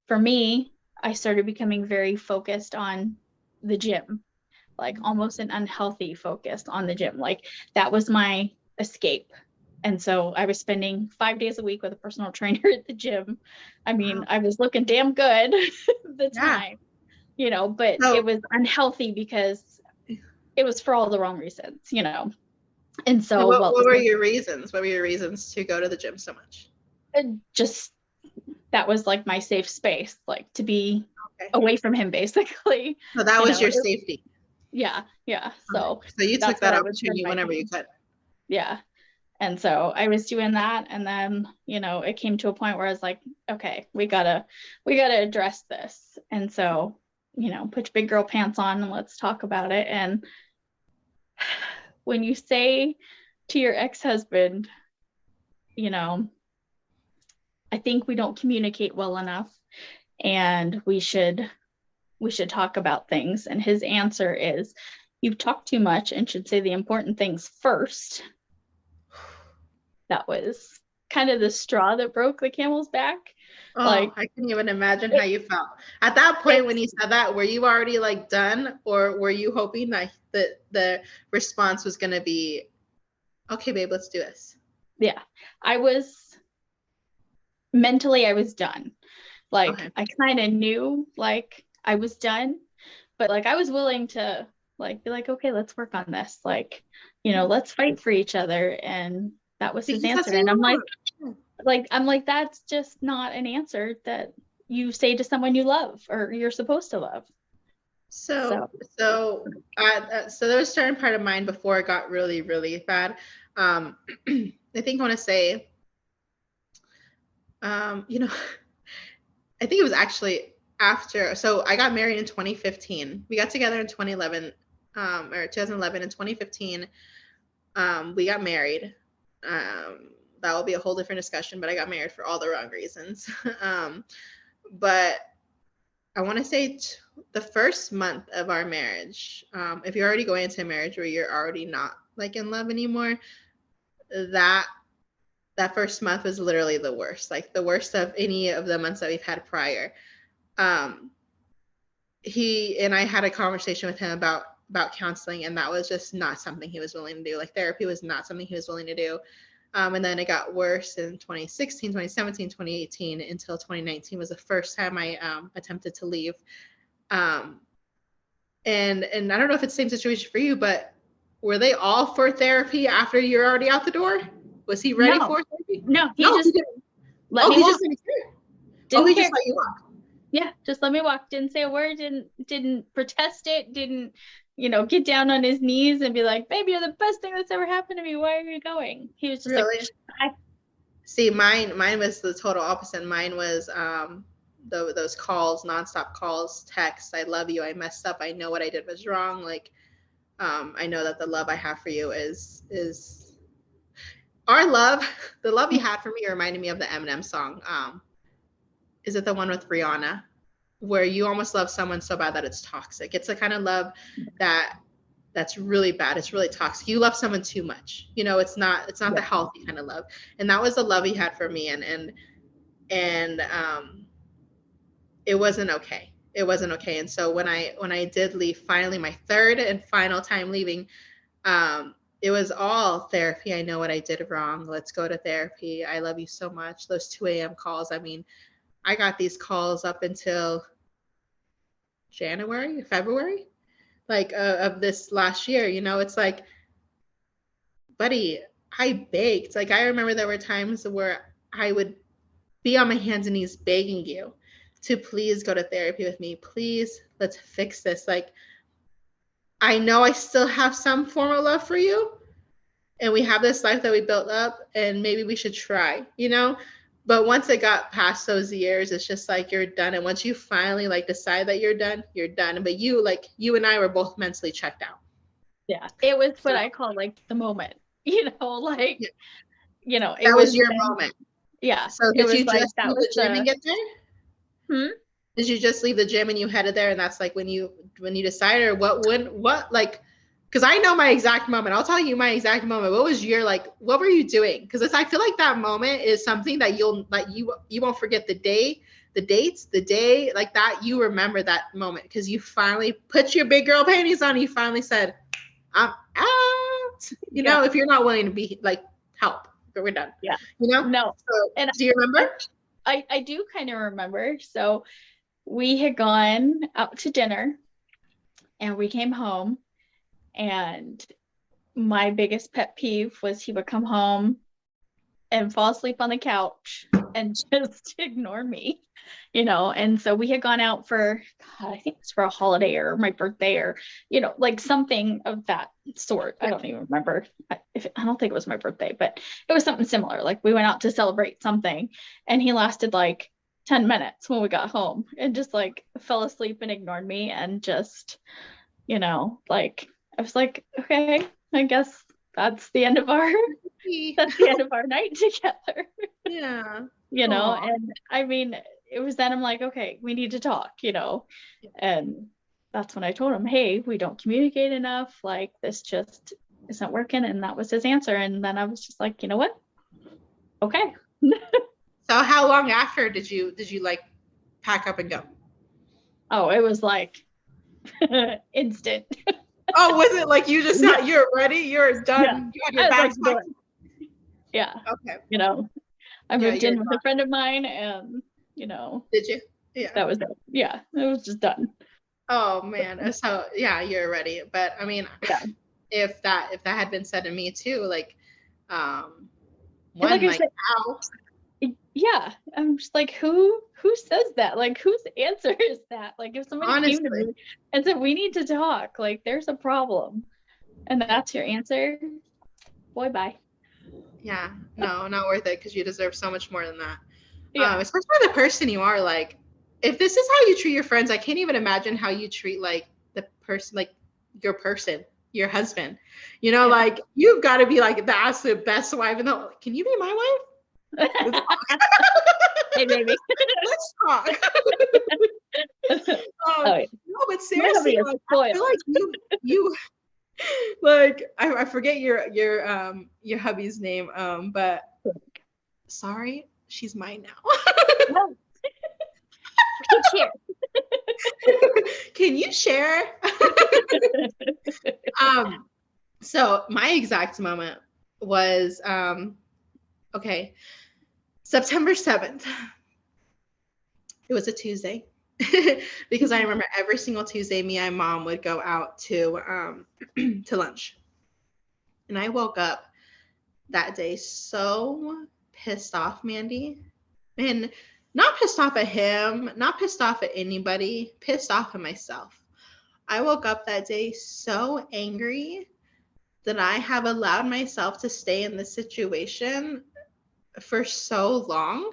for me, I started becoming very focused on the gym, like almost an unhealthy focus on the gym. Like that was my escape. And so I was spending 5 days a week with a personal trainer at the gym. I mean, I was looking damn good at the time, you know, but it was unhealthy because it was for all the wrong reasons, you know. And so what were your reasons? What were your reasons to go to the gym so much? Just that was like my safe space, like to be away from him basically. So that was your safety. Yeah. So you took that opportunity whenever you could. Yeah. And so I was doing that. And then, you know, it came to a point where I was like, okay, we gotta address this. And so, you know, put your big girl pants on and let's talk about it. And when you say to your ex-husband, you know, I think we don't communicate well enough and we should talk about things. And his answer is, you've talked too much and should say the important things first. That was kind of the straw that broke the camel's back. Oh, like, I can't even imagine how you felt. At that point when he said that, were you already like done, or were you hoping that the response was going to be, okay, babe, let's do this? Yeah, I was mentally done. Like I kind of knew like I was done, but like I was willing to like be like, okay, let's work on this. Like, you know, let's fight for each other. And that was his answer. And I'm like, that's just not an answer that you say to someone you love or you're supposed to love. So there was a certain part of mine before it got really, really bad. I think I want to say, you know, I think it was actually after. So I got married in 2015. We got together in 2011, or 2011. In 2015, we got married. That will be a whole different discussion, but I got married for all the wrong reasons. But I want to say the first month of our marriage, if you're already going into a marriage where you're already not like in love anymore, that first month was literally the worst, like the worst of any of the months that we've had prior. He and I had a conversation with him about counseling, and that was just not something he was willing to do. Like therapy was not something he was willing to do. And then it got worse in 2016, 2017, 2018, until 2019 was the first time I attempted to leave. And I don't know if it's the same situation for you, but were they all for therapy after you're already out the door? Was he ready for therapy? No, he just didn't let me walk. He just let you walk. Yeah, just let me walk. Didn't say a word, didn't protest it, didn't, you know, get down on his knees and be like, babe, you're the best thing that's ever happened to me. Why are you going? He was just really? Like, see, mine was the total opposite. Mine was those calls, nonstop calls, texts. I love you. I messed up. I know what I did was wrong. Like, I know that the love I have for you is our love. The love you had for me reminded me of the Eminem song. Is it the one with Rihanna, where you almost love someone so bad that it's toxic? It's the kind of love that's really bad. It's really toxic. You love someone too much. You know, it's not the healthy kind of love. And that was the love he had for me. And it wasn't okay. It wasn't okay. And so when I did leave, finally, my third and final time leaving, it was all therapy. I know what I did wrong. Let's go to therapy. I love you so much. Those 2 a.m. calls. I mean, I got these calls up until February. like of this last year, you know, it's like, buddy, I baked. Like I remember there were times where I would be on my hands and knees begging you to please go to therapy with me. Please, let's fix this. Like I know I still have some form of love for you, and we have this life that we built up, and maybe we should try, you know? But once it got past those years, it's just like you're done. And once you finally like decide that you're done, you're done. But you, like you and I were both mentally checked out. Yeah. It was what So, I call like the moment, you know, like, yeah, you know, it that was was your when, moment. yeah, So it did was you like just that leave was the gym and get there? hmm? Did you just leave the gym and you headed there, and that's like when you decided, or what like, because I know my exact moment. I'll tell you my exact moment. What was your like? What were you doing? Because I feel like that moment is something that you won't forget the day, the dates, the day like that. You remember that moment because you finally put your big girl panties on. And you finally said, "I'm out." You know, if you're not willing to be like help, but we're done. Yeah. You know. No. So And do you remember? I do kind of remember. So we had gone out to dinner and we came home, and my biggest pet peeve was he would come home and fall asleep on the couch and just ignore me, you know. And so we had gone out for, God, I think it was for a holiday or my birthday or, you know, like something of that sort. I don't even remember if I don't think it was my birthday, but it was something similar. Like we went out to celebrate something, and he lasted like 10 minutes when we got home and just like fell asleep and ignored me, and just, you know, like I was like, okay, I guess that's the end of our that's the end of our night together. Yeah. You know, Aw. and I mean, it was then I'm like, okay, we need to talk, you know. And that's when I told him, hey, we don't communicate enough, like this just isn't working. And that was his answer. And then I was just like, you know what, okay. So how long after did you like pack up and go? Oh, it was like instant. Oh, was it like you just Yeah. had, you're ready, you're done, Yeah. you had I your was like, bags packed? yeah, Okay. you know, I Yeah, moved you're in with done. a friend of mine, and you know, Did you? Yeah. that was it. Yeah, it was just done. Oh man. So yeah, you're ready. But I mean, Yeah. if that had been said to me too, like um And like one I like said, ow. yeah, I'm just like, who says that? Like, whose answer is that? Like, if somebody came to Honestly. me and said we need to talk, like there's a problem, and that's your answer, boy, bye. Yeah. No, not worth it because you deserve so much more than that. Yeah. Especially the person you are. Like, if this is how you treat your friends, I can't even imagine how you treat like the person, like your person, your husband. You know, Yeah. like you've got to be like the absolute best wife. And can you be my wife? Let's talk. Hey, baby. Let's talk. Oh, yeah. No, but My hubby seriously, is like I feel spoiled. like you like I forget your hubby's name, but sorry, she's mine now. No. Cheers. Can you share? So my exact moment was okay, September 7th. It was a Tuesday. Because I remember every single Tuesday me and mom would go out to to lunch. And I woke up that day so pissed off, Mandy. And not pissed off at him, not pissed off at anybody, pissed off at myself. I woke up that day so angry that I have allowed myself to stay in this situation for so long,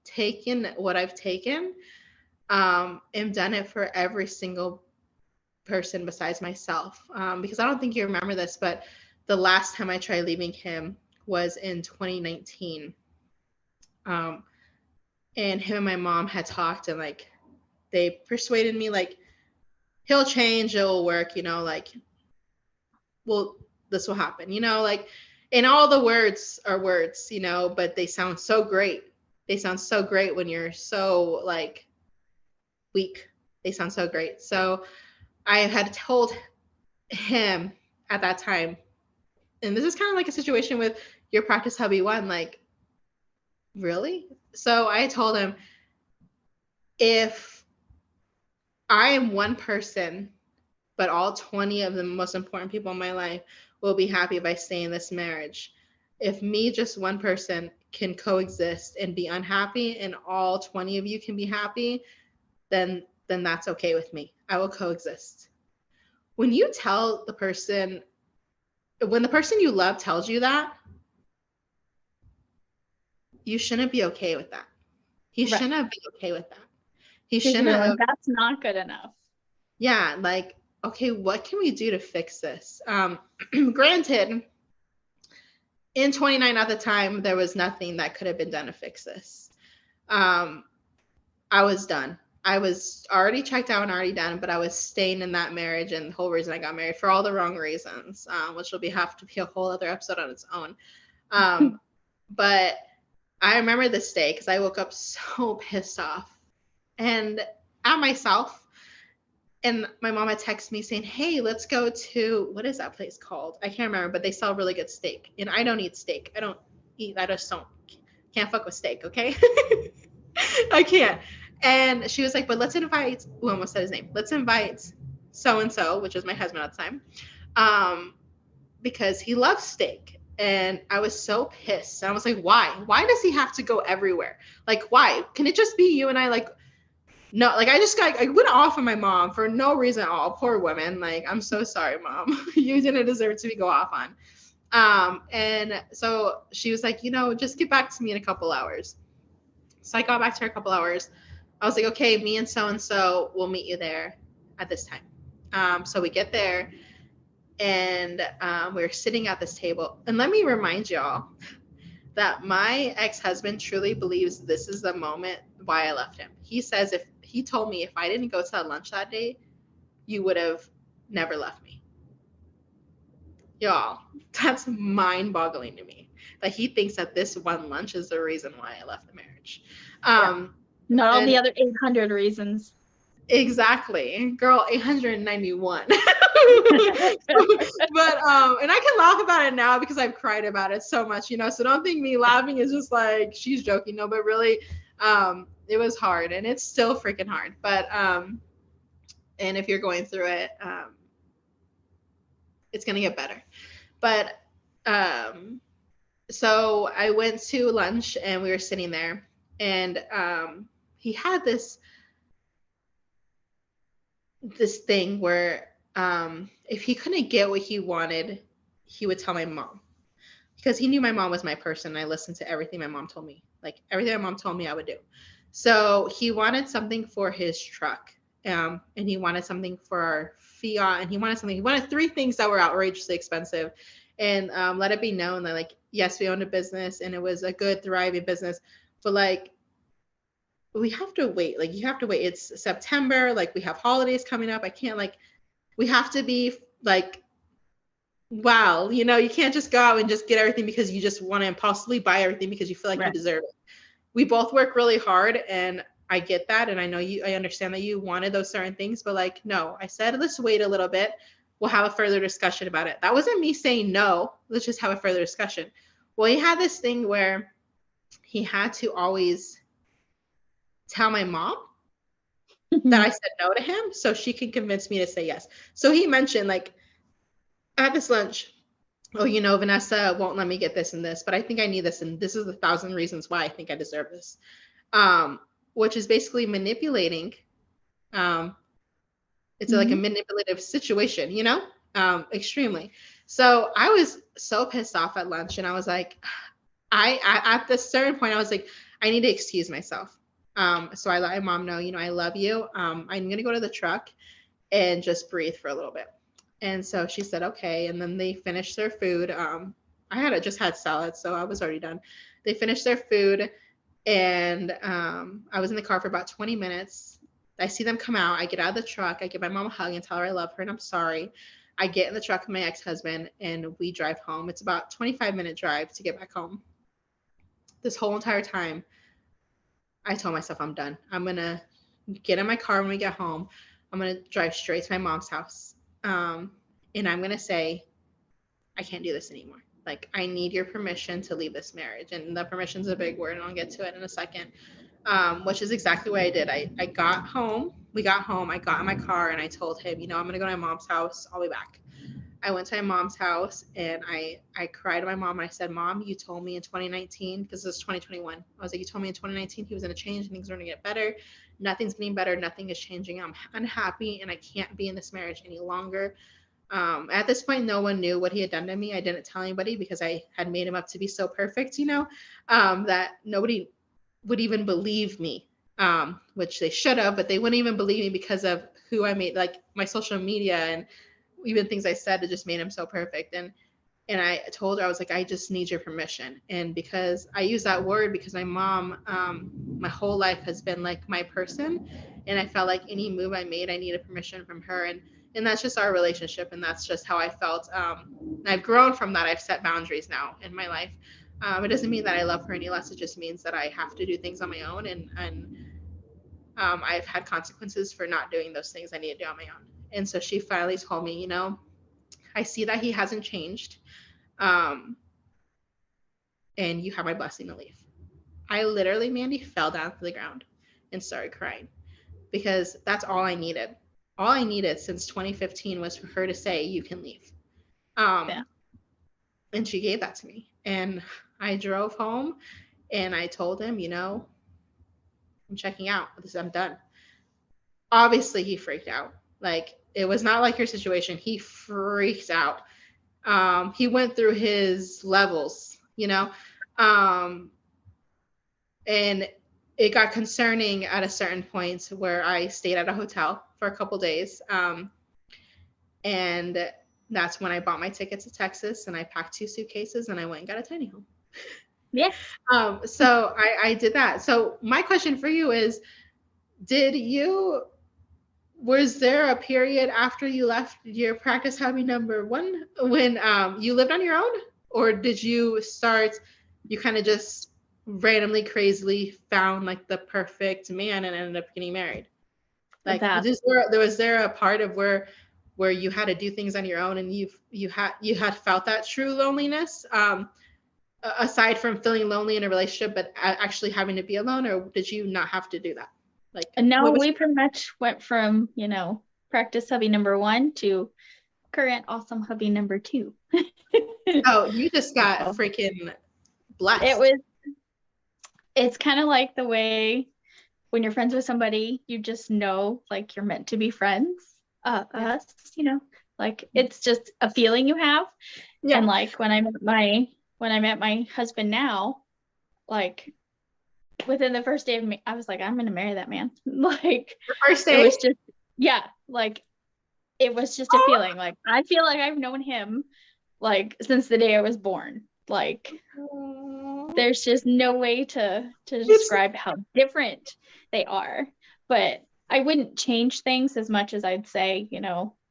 taken what I've taken, and done it for every single person besides myself. Because I don't think you remember this, but the last time I tried leaving him was in 2019. And him and my mom had talked, and like they persuaded me like he'll change, it'll work, you know, like well, this will happen, you know, like, and all the words are words, you know, but they sound so great. They sound so great when you're so like weak. They sound so great. So I had told him at that time, and this is kind of like a situation with your practice hubby one, like, really? So I told him, if I am one person but all 20 of the most important people in my life will be happy if I stay in this marriage. If me, just one person, can coexist and be unhappy and all 20 of you can be happy, then that's okay with me. I will coexist. When you tell the person, when the person you love tells you that, you shouldn't be okay with that. He Right. shouldn't be okay with that. He Because shouldn't you're like, have, that's not good enough. yeah, like, okay, what can we do to fix this? Granted, in 29 at the time, there was nothing that could have been done to fix this. I was done. I was already checked out and already done, but I was staying in that marriage, and the whole reason I got married for all the wrong reasons, which will have to be a whole other episode on its own. But I remember this day because I woke up so pissed off and at myself. And my mom had texted me saying, "Hey, let's go to, what is that place called? I can't remember, but they sell really good steak. And I don't eat steak. I just can't fuck with steak, okay?" I can't. And she was like, "But let's invite," who almost said his name, "let's invite so and so," which was my husband at the time, because he loves steak. And I was so pissed. And I was like, "Why? Why does he have to go everywhere? Like, why? Can it just be you and I?" Like, no, like I went off on my mom for no reason at all. Poor woman. Like, I'm so sorry, Mom. You didn't deserve to go off on. And so she was like, just get back to me in a couple hours. So I got back to her a couple hours. I was like, "Okay, me and so will meet you there at this time." So we get there, and we're sitting at this table. And let me remind y'all that my ex-husband truly believes this is the moment why I left him. He says, if he told me if I didn't go to that lunch that day, you would have never left me. Y'all, that's mind-boggling to me that he thinks that this one lunch is the reason why I left the marriage. Not all the other 800 reasons. Exactly. Girl, 891. But and I can laugh about it now because I've cried about it so much, so don't think me laughing is just like she's joking. No, but really, it was hard, and it's still freaking hard. But and if you're going through it, it's gonna get better. But so I went to lunch and we were sitting there, and he had this thing where if he couldn't get what he wanted, he would tell my mom, because he knew my mom was my person. And I listened to everything my mom told me. Like, everything my mom told me I would do. So he wanted something for his truck, and he wanted something for our Fiat, and he wanted 3 things that were outrageously expensive. And let it be known that, like, yes, we owned a business and it was a good, thriving business, but like, we have to wait. Like, you have to wait. It's September. Like, we have holidays coming up. I can't, like, we have to be like, wow, you can't just go out and just get everything because you just want to impulsively buy everything because you feel like you deserve it. We both work really hard, and I get that. And I understand that you wanted those certain things, but like, no, I said, let's wait a little bit. We'll have a further discussion about it. That wasn't me saying no, let's just have a further discussion. Well, he had this thing where he had to always tell my mom that I said no to him so she can convince me to say yes. So he mentioned, like, at this lunch, "Oh, Vanessa won't let me get this and this, but I think I need this, and this is 1,000 reasons why I think I deserve this," which is basically manipulating. It's like a manipulative situation, extremely. So I was so pissed off at lunch, and I was like, I at this certain point, I was like, I need to excuse myself. So I let my mom know, I love you. I'm going to go to the truck and just breathe for a little bit. And so she said, okay. And then they finished their food. I just had salad, so I was already done. They finished their food, and I was in the car for about 20 minutes. I see them come out. I get out of the truck. I give my mom a hug and tell her I love her and I'm sorry. I get in the truck with my ex-husband and we drive home. It's about a 25-minute drive to get back home. This whole entire time, I told myself I'm done. I'm going to get in my car when we get home. I'm going to drive straight to my mom's house. And I'm going to say, I can't do this anymore. Like, I need your permission to leave this marriage. And the permission's a big word, and I'll get to it in a second, which is exactly what I did. I got home we got home, I got in my car and I told him, I'm going to go to my mom's house. I'll be back. I went to my mom's house and I cried to my mom. And I said, Mom, you told me in 2019, because this is 2021. I was like, you told me in 2019 he was going to change and things were going to get better. Nothing's getting better. Nothing is changing. I'm unhappy and I can't be in this marriage any longer. At this point, no one knew what he had done to me. I didn't tell anybody because I had made him up to be so perfect, that nobody would even believe me, which they should have, but they wouldn't even believe me because of who I made, like my social media and even things I said that just made him so perfect. And I told her, I was like, I just need your permission. And because I use that word because my mom, my whole life has been like my person. And I felt like any move I made, I needed permission from her. And that's just our relationship. And that's just how I felt. I've grown from that. I've set boundaries now in my life. It doesn't mean that I love her any less. It just means that I have to do things on my own. And I've had consequences for not doing those things I need to do on my own. And so she finally told me, I see that he hasn't changed. And you have my blessing to leave. I literally, Mandy, fell down to the ground and started crying because that's all I needed. All I needed since 2015 was for her to say, you can leave. And she gave that to me. And I drove home and I told him, I'm checking out. I'm done. Obviously, he freaked out. Like, it was not like your situation. He freaked out. He went through his levels, and it got concerning at a certain point where I stayed at a hotel for a couple days. And that's when I bought my ticket to Texas and I packed 2 suitcases and I went and got a tiny home. Yeah. So I did that. So my question for you is, was there a period after you left your practice hobby number 1 when you lived on your own? Or did you kind of just randomly, crazily found like the perfect man and ended up getting married? Like, was there a part of where you had to do things on your own and you had felt that true loneliness, aside from feeling lonely in a relationship, but actually having to be alone? Or did you not have to do that? Like, no, we pretty much went from, practice hubby number 1 to current awesome hubby number 2. Oh, you just got freaking blessed. It's kind of like the way when you're friends with somebody, you just know, like, you're meant to be friends. Us, like, it's just a feeling you have. Yeah. And like when I met my husband now, like, within the first day of me, I was like, I'm gonna marry that man. Like, the first day? It was just, yeah, like, it was just a feeling. Like, I feel like I've known him like since the day I was born. Like, there's just no way to describe how different they are. But I wouldn't change things as much as I'd say,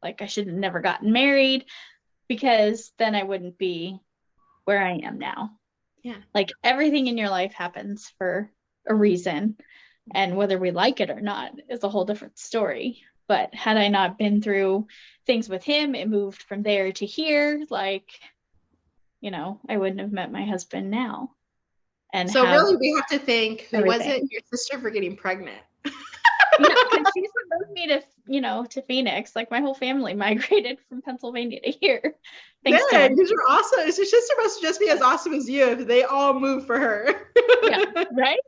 like, I should have never gotten married, because then I wouldn't be where I am now. Yeah. Like, everything in your life happens for a reason, and whether we like it or not is a whole different story. But had I not been through things with him, it moved from there to here, like, I wouldn't have met my husband now. And so really we have to thank, who was it? Your sister for getting pregnant. Yeah, because she's moved me to, to Phoenix. Like, my whole family migrated from Pennsylvania to here. Thanks, yeah, because you're awesome. Your sister must just be as awesome as you if they all moved for her. Yeah, right?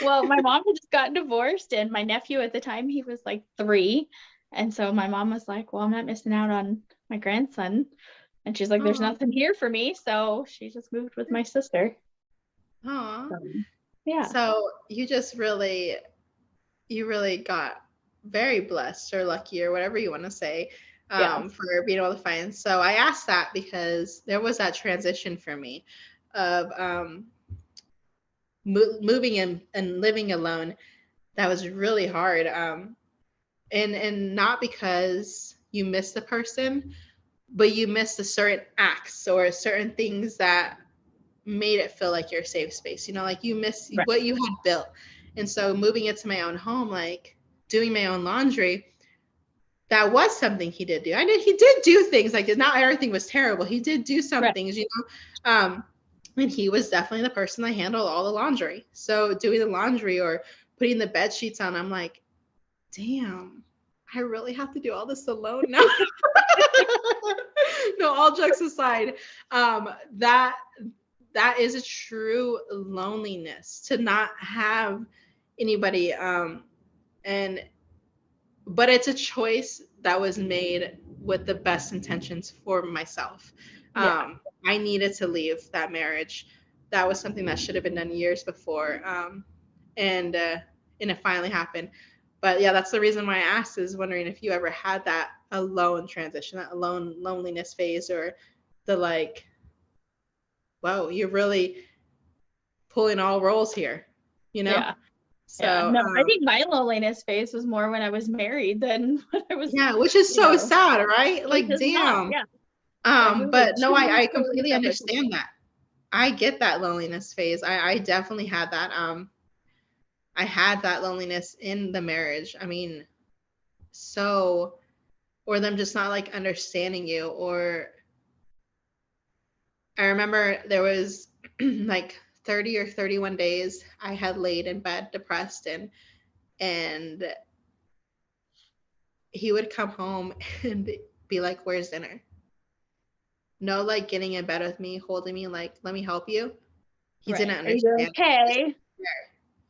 Well, my mom had just gotten divorced, and my nephew at the time, he was like 3. And so my mom was like, well, I'm not missing out on my grandson. And she's like, there's nothing here for me. So she just moved with my sister. Aww. Yeah. So you really got very blessed or lucky or whatever you want to say, for being able to find. So I asked that because there was that transition for me of moving and living alone. That was really hard. And not because you miss the person, but you miss the certain acts or certain things that made it feel like your safe space, like you miss what you had built. And so moving into my own home, like doing my own laundry, that was something he did do. He did do things, like, not everything was terrible. He did do some things, and he was definitely the person that handled all the laundry. So doing the laundry or putting the bed sheets on, I'm like, damn, I really have to do all this alone now. No, all jokes aside, that is a true loneliness to not have anybody. And but it's a choice that was made with the best intentions for myself. Yeah. I needed to leave that marriage. That was something that should have been done years before. And it finally happened. But yeah, that's the reason why I asked, is wondering if you ever had that alone transition, that alone loneliness phase, or the like, whoa, you're really pulling all roles here, you know? Yeah. So Yeah. No, I think my loneliness phase was more when I was married than when I was, yeah, which is so sad, right? Like, damn. yeah. Like, we were But no, I two totally completely separate understand people. that. I get that loneliness phase. I definitely had that. I had that loneliness in the marriage. I mean, so, or them just not like understanding you. Or I remember there was like 30 or 31 days I had laid in bed depressed, and he would come home and be like, "Where's dinner?" No, like getting in bed with me, holding me, like, "Let me help you." He Right. didn't Are you understand. okay?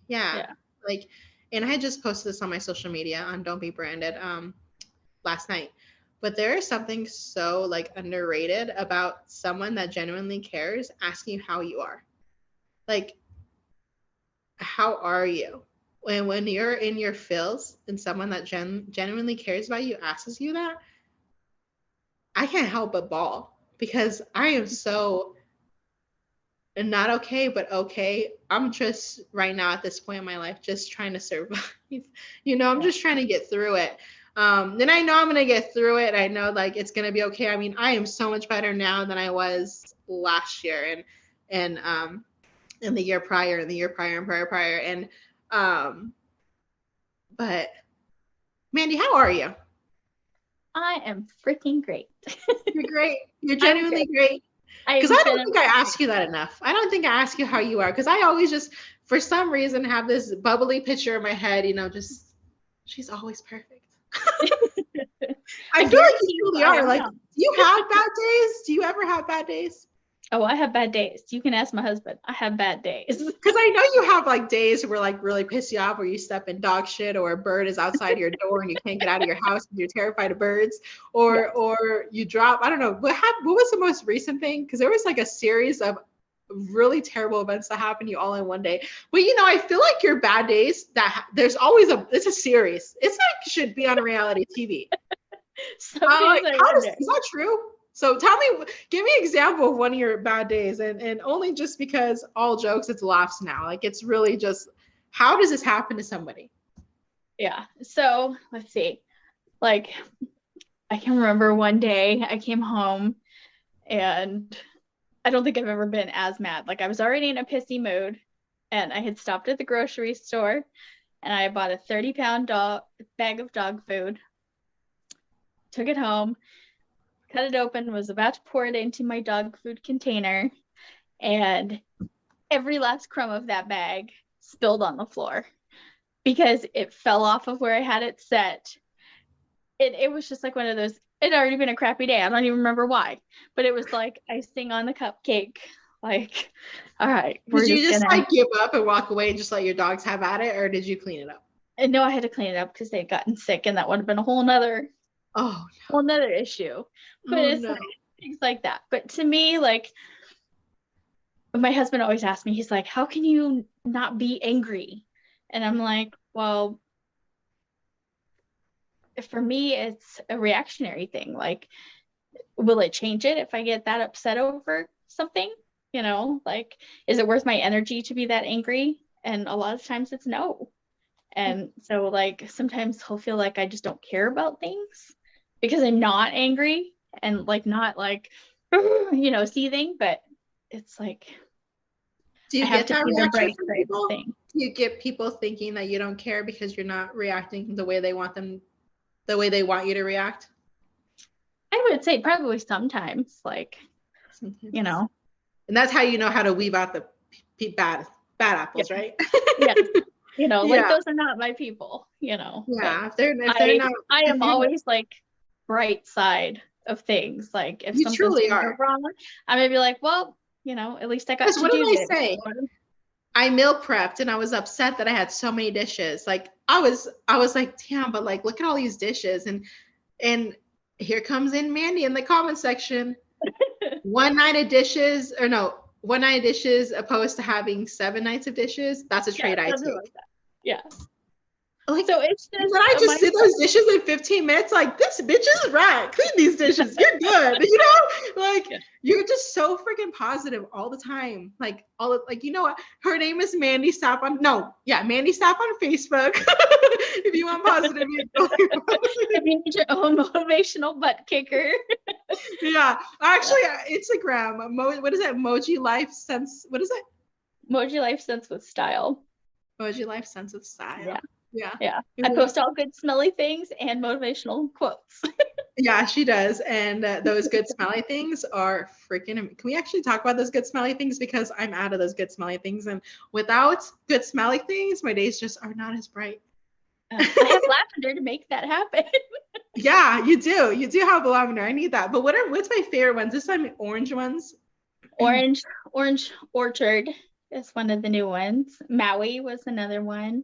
Yeah. Yeah. Like, and I had just posted this on my social media on Don't Be Branded last night. But there is something so like underrated about someone that genuinely cares asking you how you are. Like, how are you? When you're in your feels and someone that genuinely cares about you asks you that, I can't help but bawl, because I am so and not okay, but okay. I'm just right now at this point in my life just trying to survive. I'm Yeah. just trying to get through it. Then I know I'm gonna get through it. I know like it's gonna be okay. I mean, I am so much better now than I was last year, and the year prior, and the year prior, and prior. And but Mandy, how are you? I am freaking great. You're great. You're I'm genuinely good. great. Because I'm I don't think I genuinely ask you that enough. I don't think I ask you how you are, because I always just, for some reason, have this bubbly picture in my head, just she's always perfect. I I feel like guarantee you you truly I are. am Like, now. do you have bad days? Do you ever have bad days? Oh, I have bad days. You can ask my husband. I have bad days. Because I know you have like days where like really piss you off, where you step in dog shit, or a bird is outside your door and you can't get out of your house because you're terrified of birds, Yes. or you drop. I don't know. What was the most recent thing? Because there was like a series of really terrible events that happened to you all in one day. But I feel like your bad days, there's always it's a series. It's like should be on reality TV. Some days I wonder. Is that true? So tell me, give me an example of one of your bad days, and only just because, all jokes, it's laughs now. Like, it's really just, how does this happen to somebody? Yeah. So let's see. Like, I can remember one day I came home and I don't think I've ever been as mad. Like, I was already in a pissy mood and I had stopped at the grocery store and I bought a 30-pound bag of dog food, took it home, cut it open, was about to pour it into my dog food container, and every last crumb of that bag spilled on the floor because it fell off of where I had it set. It was just like one of those, it had already been a crappy day. I don't even remember why, but it was like icing on the cupcake. Like, all right, we're Did you just just gonna. like give up and walk away and just let your dogs have at it, or did you clean it up? And no, I had to clean it up because they'd gotten sick, and that would have been a whole nother Oh issue. But no! Oh it's no! like things like that. But to me, like, my husband always asks me, he's like, how can you not be angry? And I'm like, well, for me, it's a reactionary thing. Like, will it change it if I get that upset over something? Like, is it worth my energy to be that angry? And a lot of times it's no. And so, like, sometimes he'll feel like I just don't care about things because I'm not angry and, like, not like, seething, but it's like, Do I you have get to that see the reaction bright from side of people? things. Do you get people thinking that you don't care because you're not reacting the way they want you to react? I would say probably sometimes, like, Sometimes. And that's how you know how to weave out the bad apples, yeah, right? yeah. Like Yeah. those are not my people, Yeah. but If they're not, I if am you're not, always like bright side of things. Like if you something's truly gonna go are. wrong, I may be like, well, at least I got Because to what did do I this. say? I meal prepped and I was upset that I had so many dishes. Like I was like, damn, but like look at all these dishes. And here comes in Mandy in the comment section. One night of dishes, or no, one night of dishes opposed to having 7 nights of dishes. That's a Yeah, trade I something take. like that. Yeah. Like, So it's and just then I a just did mindset. those dishes in 15 minutes. Like, this bitch is right. Clean these dishes. You're good. Like Yeah. you're just so freaking positive all the time. Like like what? Her name is Mandy Sapp Mandy Sapp on Facebook. If you want positive, If you need your own motivational butt kicker. yeah. Actually, Instagram. What is that? Emoji Life Sense. What is it? Emoji Life Sense with Style. Emoji Life Sense of Style. Yeah. Yeah. Yeah. I post all good smelly things and motivational quotes. Yeah, she does. And those good smelly things are freaking. Can we actually talk about those good smelly things? Because I'm out of those good smelly things. And without good smelly things, my days just are not as bright. I have lavender to make that happen. Yeah, you do. You do have lavender. I need that. But what's my favorite ones? This time orange ones. Orange Orchard is one of the new ones. Maui was another one.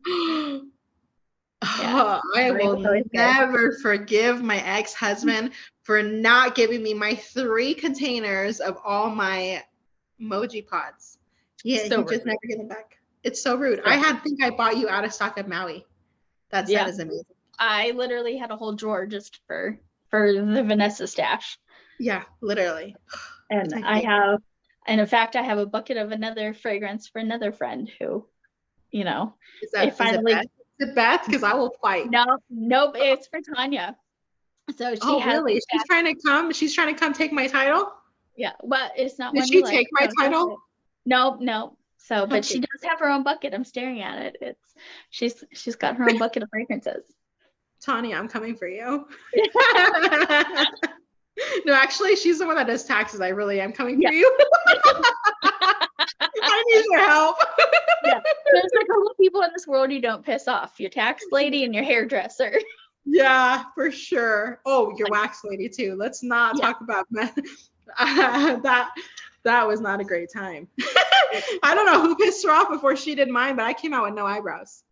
Yeah. I will never forgive my ex-husband for not giving me my 3 containers of all my emoji pods. Yeah, So he just never gave them back. It's so rude. So I think I bought you out of stock at Maui. That is amazing. I literally had a whole drawer just for the Vanessa stash. Yeah, literally. And in fact, I have a bucket of another fragrance for another friend who, is it Beth? Because I will fight. Nope, it's for Tanya. So she really? She's trying to come. She's trying to come take my title. Yeah, well, it's not. Did she take my title? No. So, but she does have her own bucket. I'm staring at it. She's got her own bucket of fragrances. Tanya, I'm coming for you. No, actually, she's the one that does taxes. I really am coming for you. I need your help. Yeah, there's a couple of people in this world you don't piss off: your tax lady and your hairdresser. Yeah, for sure. Oh, your wax lady too. Let's not talk about that. That was not a great time. I don't know who pissed her off before she did mine, but I came out with no eyebrows.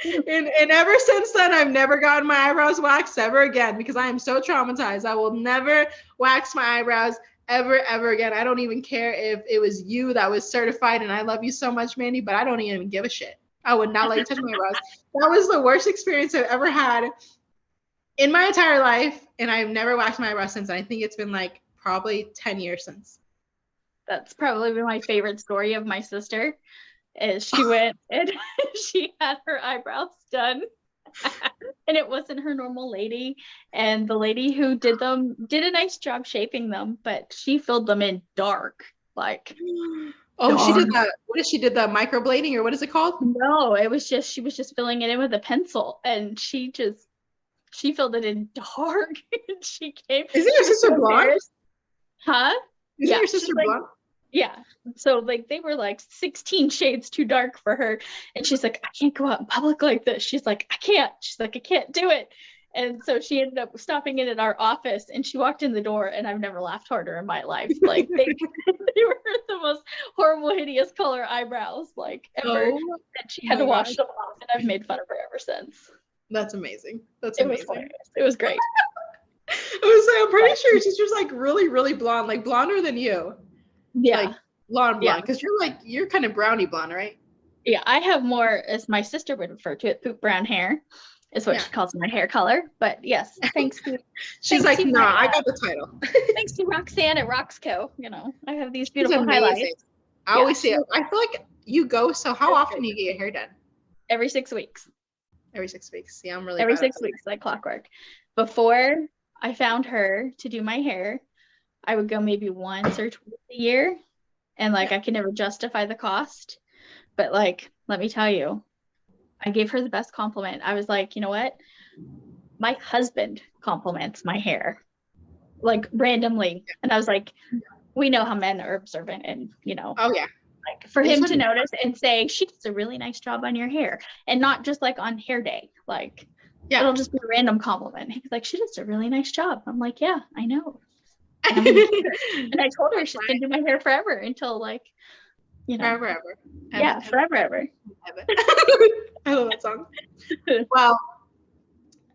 And ever since then, I've never gotten my eyebrows waxed ever again because I am so traumatized. I will never wax my eyebrows ever again. I don't even care if it was you that was certified, and I love you so much, Mandy, but I don't even give a shit. I would not let you touch my eyebrows. That was the worst experience I've ever had in my entire life, and I've never waxed my eyebrows since. I think it's been like probably 10 years since. That's probably my favorite story of my sister. Is she went and she had her eyebrows done and it wasn't her normal lady, and the lady who did them did a nice job shaping them, but she filled them in dark, like she did that. What did she did, the microblading, or what is it called? No, it was just she was just filling it in with a pencil, and she filled it in dark. And she came. Isn't your sister blonde? Huh? Isn't your sister blonde? Yeah. So like they were like 16 shades too dark for her. And she's like, I can't go out in public like this. She's like, I can't. She's like, I can't do it. And so she ended up stopping in at our office, and she walked in the door, and I've never laughed harder in my life. Like they were the most horrible, hideous color eyebrows like ever. And she had to wash them off, and I've made fun of her ever since. That's amazing. That's amazing. It was great. I'm pretty sure she's just like really, really blonde, like blonder than you. Yeah. Like blonde, because you're kind of brownie blonde, right? Yeah, I have more, as my sister would refer to it, poop brown hair is what she calls my hair color. But yes, thanks to she's like, no, I got the title. Thanks to Roxanne at Roxco, I have these beautiful highlights. I always see it. I feel like you go. So how often do you get your hair done? Every 6 weeks. Every 6 weeks. Yeah, I'm really every 6 weeks, like clockwork. Before I found her to do my hair, I would go maybe once or twice a year, and I could never justify the cost. But let me tell you, I gave her the best compliment. I was like, you know what? My husband compliments my hair, randomly. And I was like, we know how men are observant, and Oh yeah. Like for him to notice and say, she does a really nice job on your hair, and not just like on hair day. Like, it'll just be a random compliment. He's like, she does a really nice job. I'm like, yeah, I know. And I told her she's gonna do my hair forever until like, you know, forever ever. Yeah, forever ever. I love that song. Well,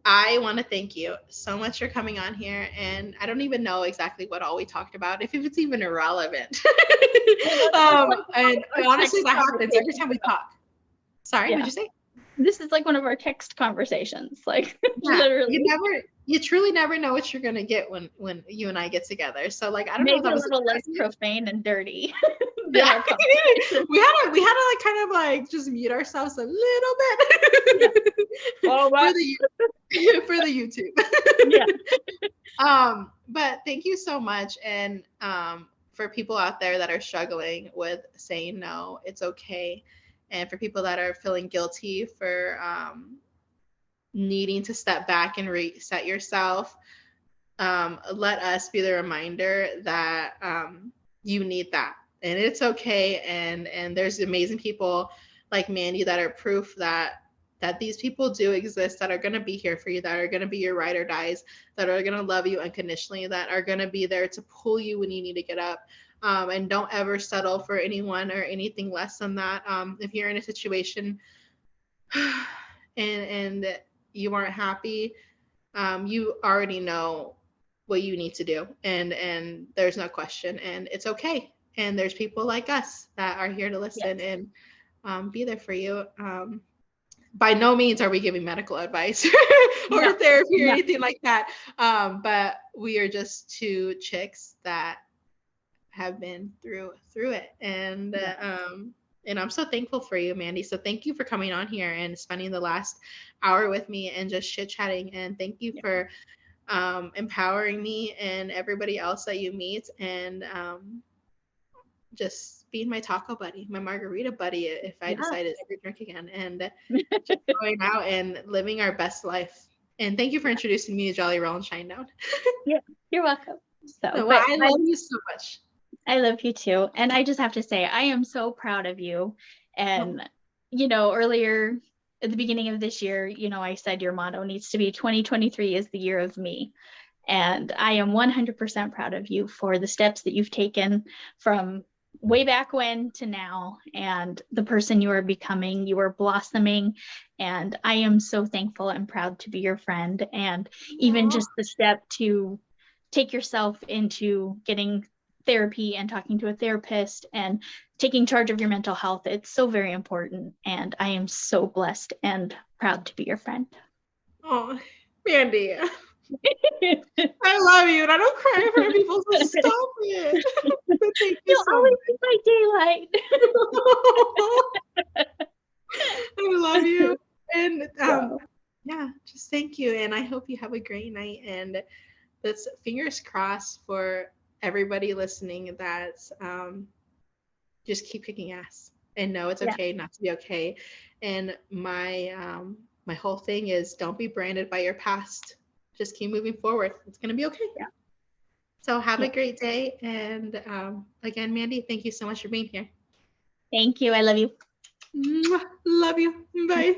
I want to thank you so much for coming on here, and I don't even know exactly what all we talked about, if it's even irrelevant. And honestly, that happens every time we talk. Sorry, what'd you say? This is like one of our text conversations. Like, literally. You truly never know what you're gonna get when you and I get together. So like, I don't know if that was a little less profane and dirty. we had to like kind of like just mute ourselves a little bit for the YouTube. But thank you so much, and for people out there that are struggling with saying no, it's okay, and for people that are feeling guilty for needing to step back and reset yourself, let us be the reminder that you need that, and it's okay, and there's amazing people like Mandy that are proof that these people do exist, that are going to be here for you, that are going to be your ride or dies, that are going to love you unconditionally, that are going to be there to pull you when you need to get up. And don't ever settle for anyone or anything less than that. If you're in a situation and you aren't happy, you already know what you need to do, and there's no question, and it's okay. And there's people like us that are here to listen and be there for you. By no means are we giving medical advice or therapy or anything like that. But we are just two chicks that have been through it. And I'm so thankful for you, Mandy. So thank you for coming on here and spending the last hour with me and just chit chatting. And thank you for empowering me and everybody else that you meet, and just being my taco buddy, my margarita buddy, if I decided to ever drink again, and just going out and living our best life. And thank you for introducing me to Jolly Roll and Shinedown. Yeah, you're welcome. I love you so much. I love you too. And I just have to say, I am so proud of you. And, earlier at the beginning of this year, I said your motto needs to be 2023 is the year of me. And I am 100% proud of you for the steps that you've taken from way back when to now, and the person you are becoming. You are blossoming, and I am so thankful and proud to be your friend. And even just the step to take yourself into getting therapy and talking to a therapist and taking charge of your mental health, it's so very important. And I am so blessed and proud to be your friend. Oh, Mandy. I love you, and I don't cry in front of people, so stop it. Thank you so always be my daylight. I love you, and just thank you, and I hope you have a great night, and let's fingers crossed for everybody listening that just keep kicking ass and know it's okay not to be okay. And my whole thing is, don't be branded by your past. Just keep moving forward. It's going to be okay. Yeah. So have a great day. And again, Mandy, thank you so much for being here. Thank you. I love you. Love you. Bye.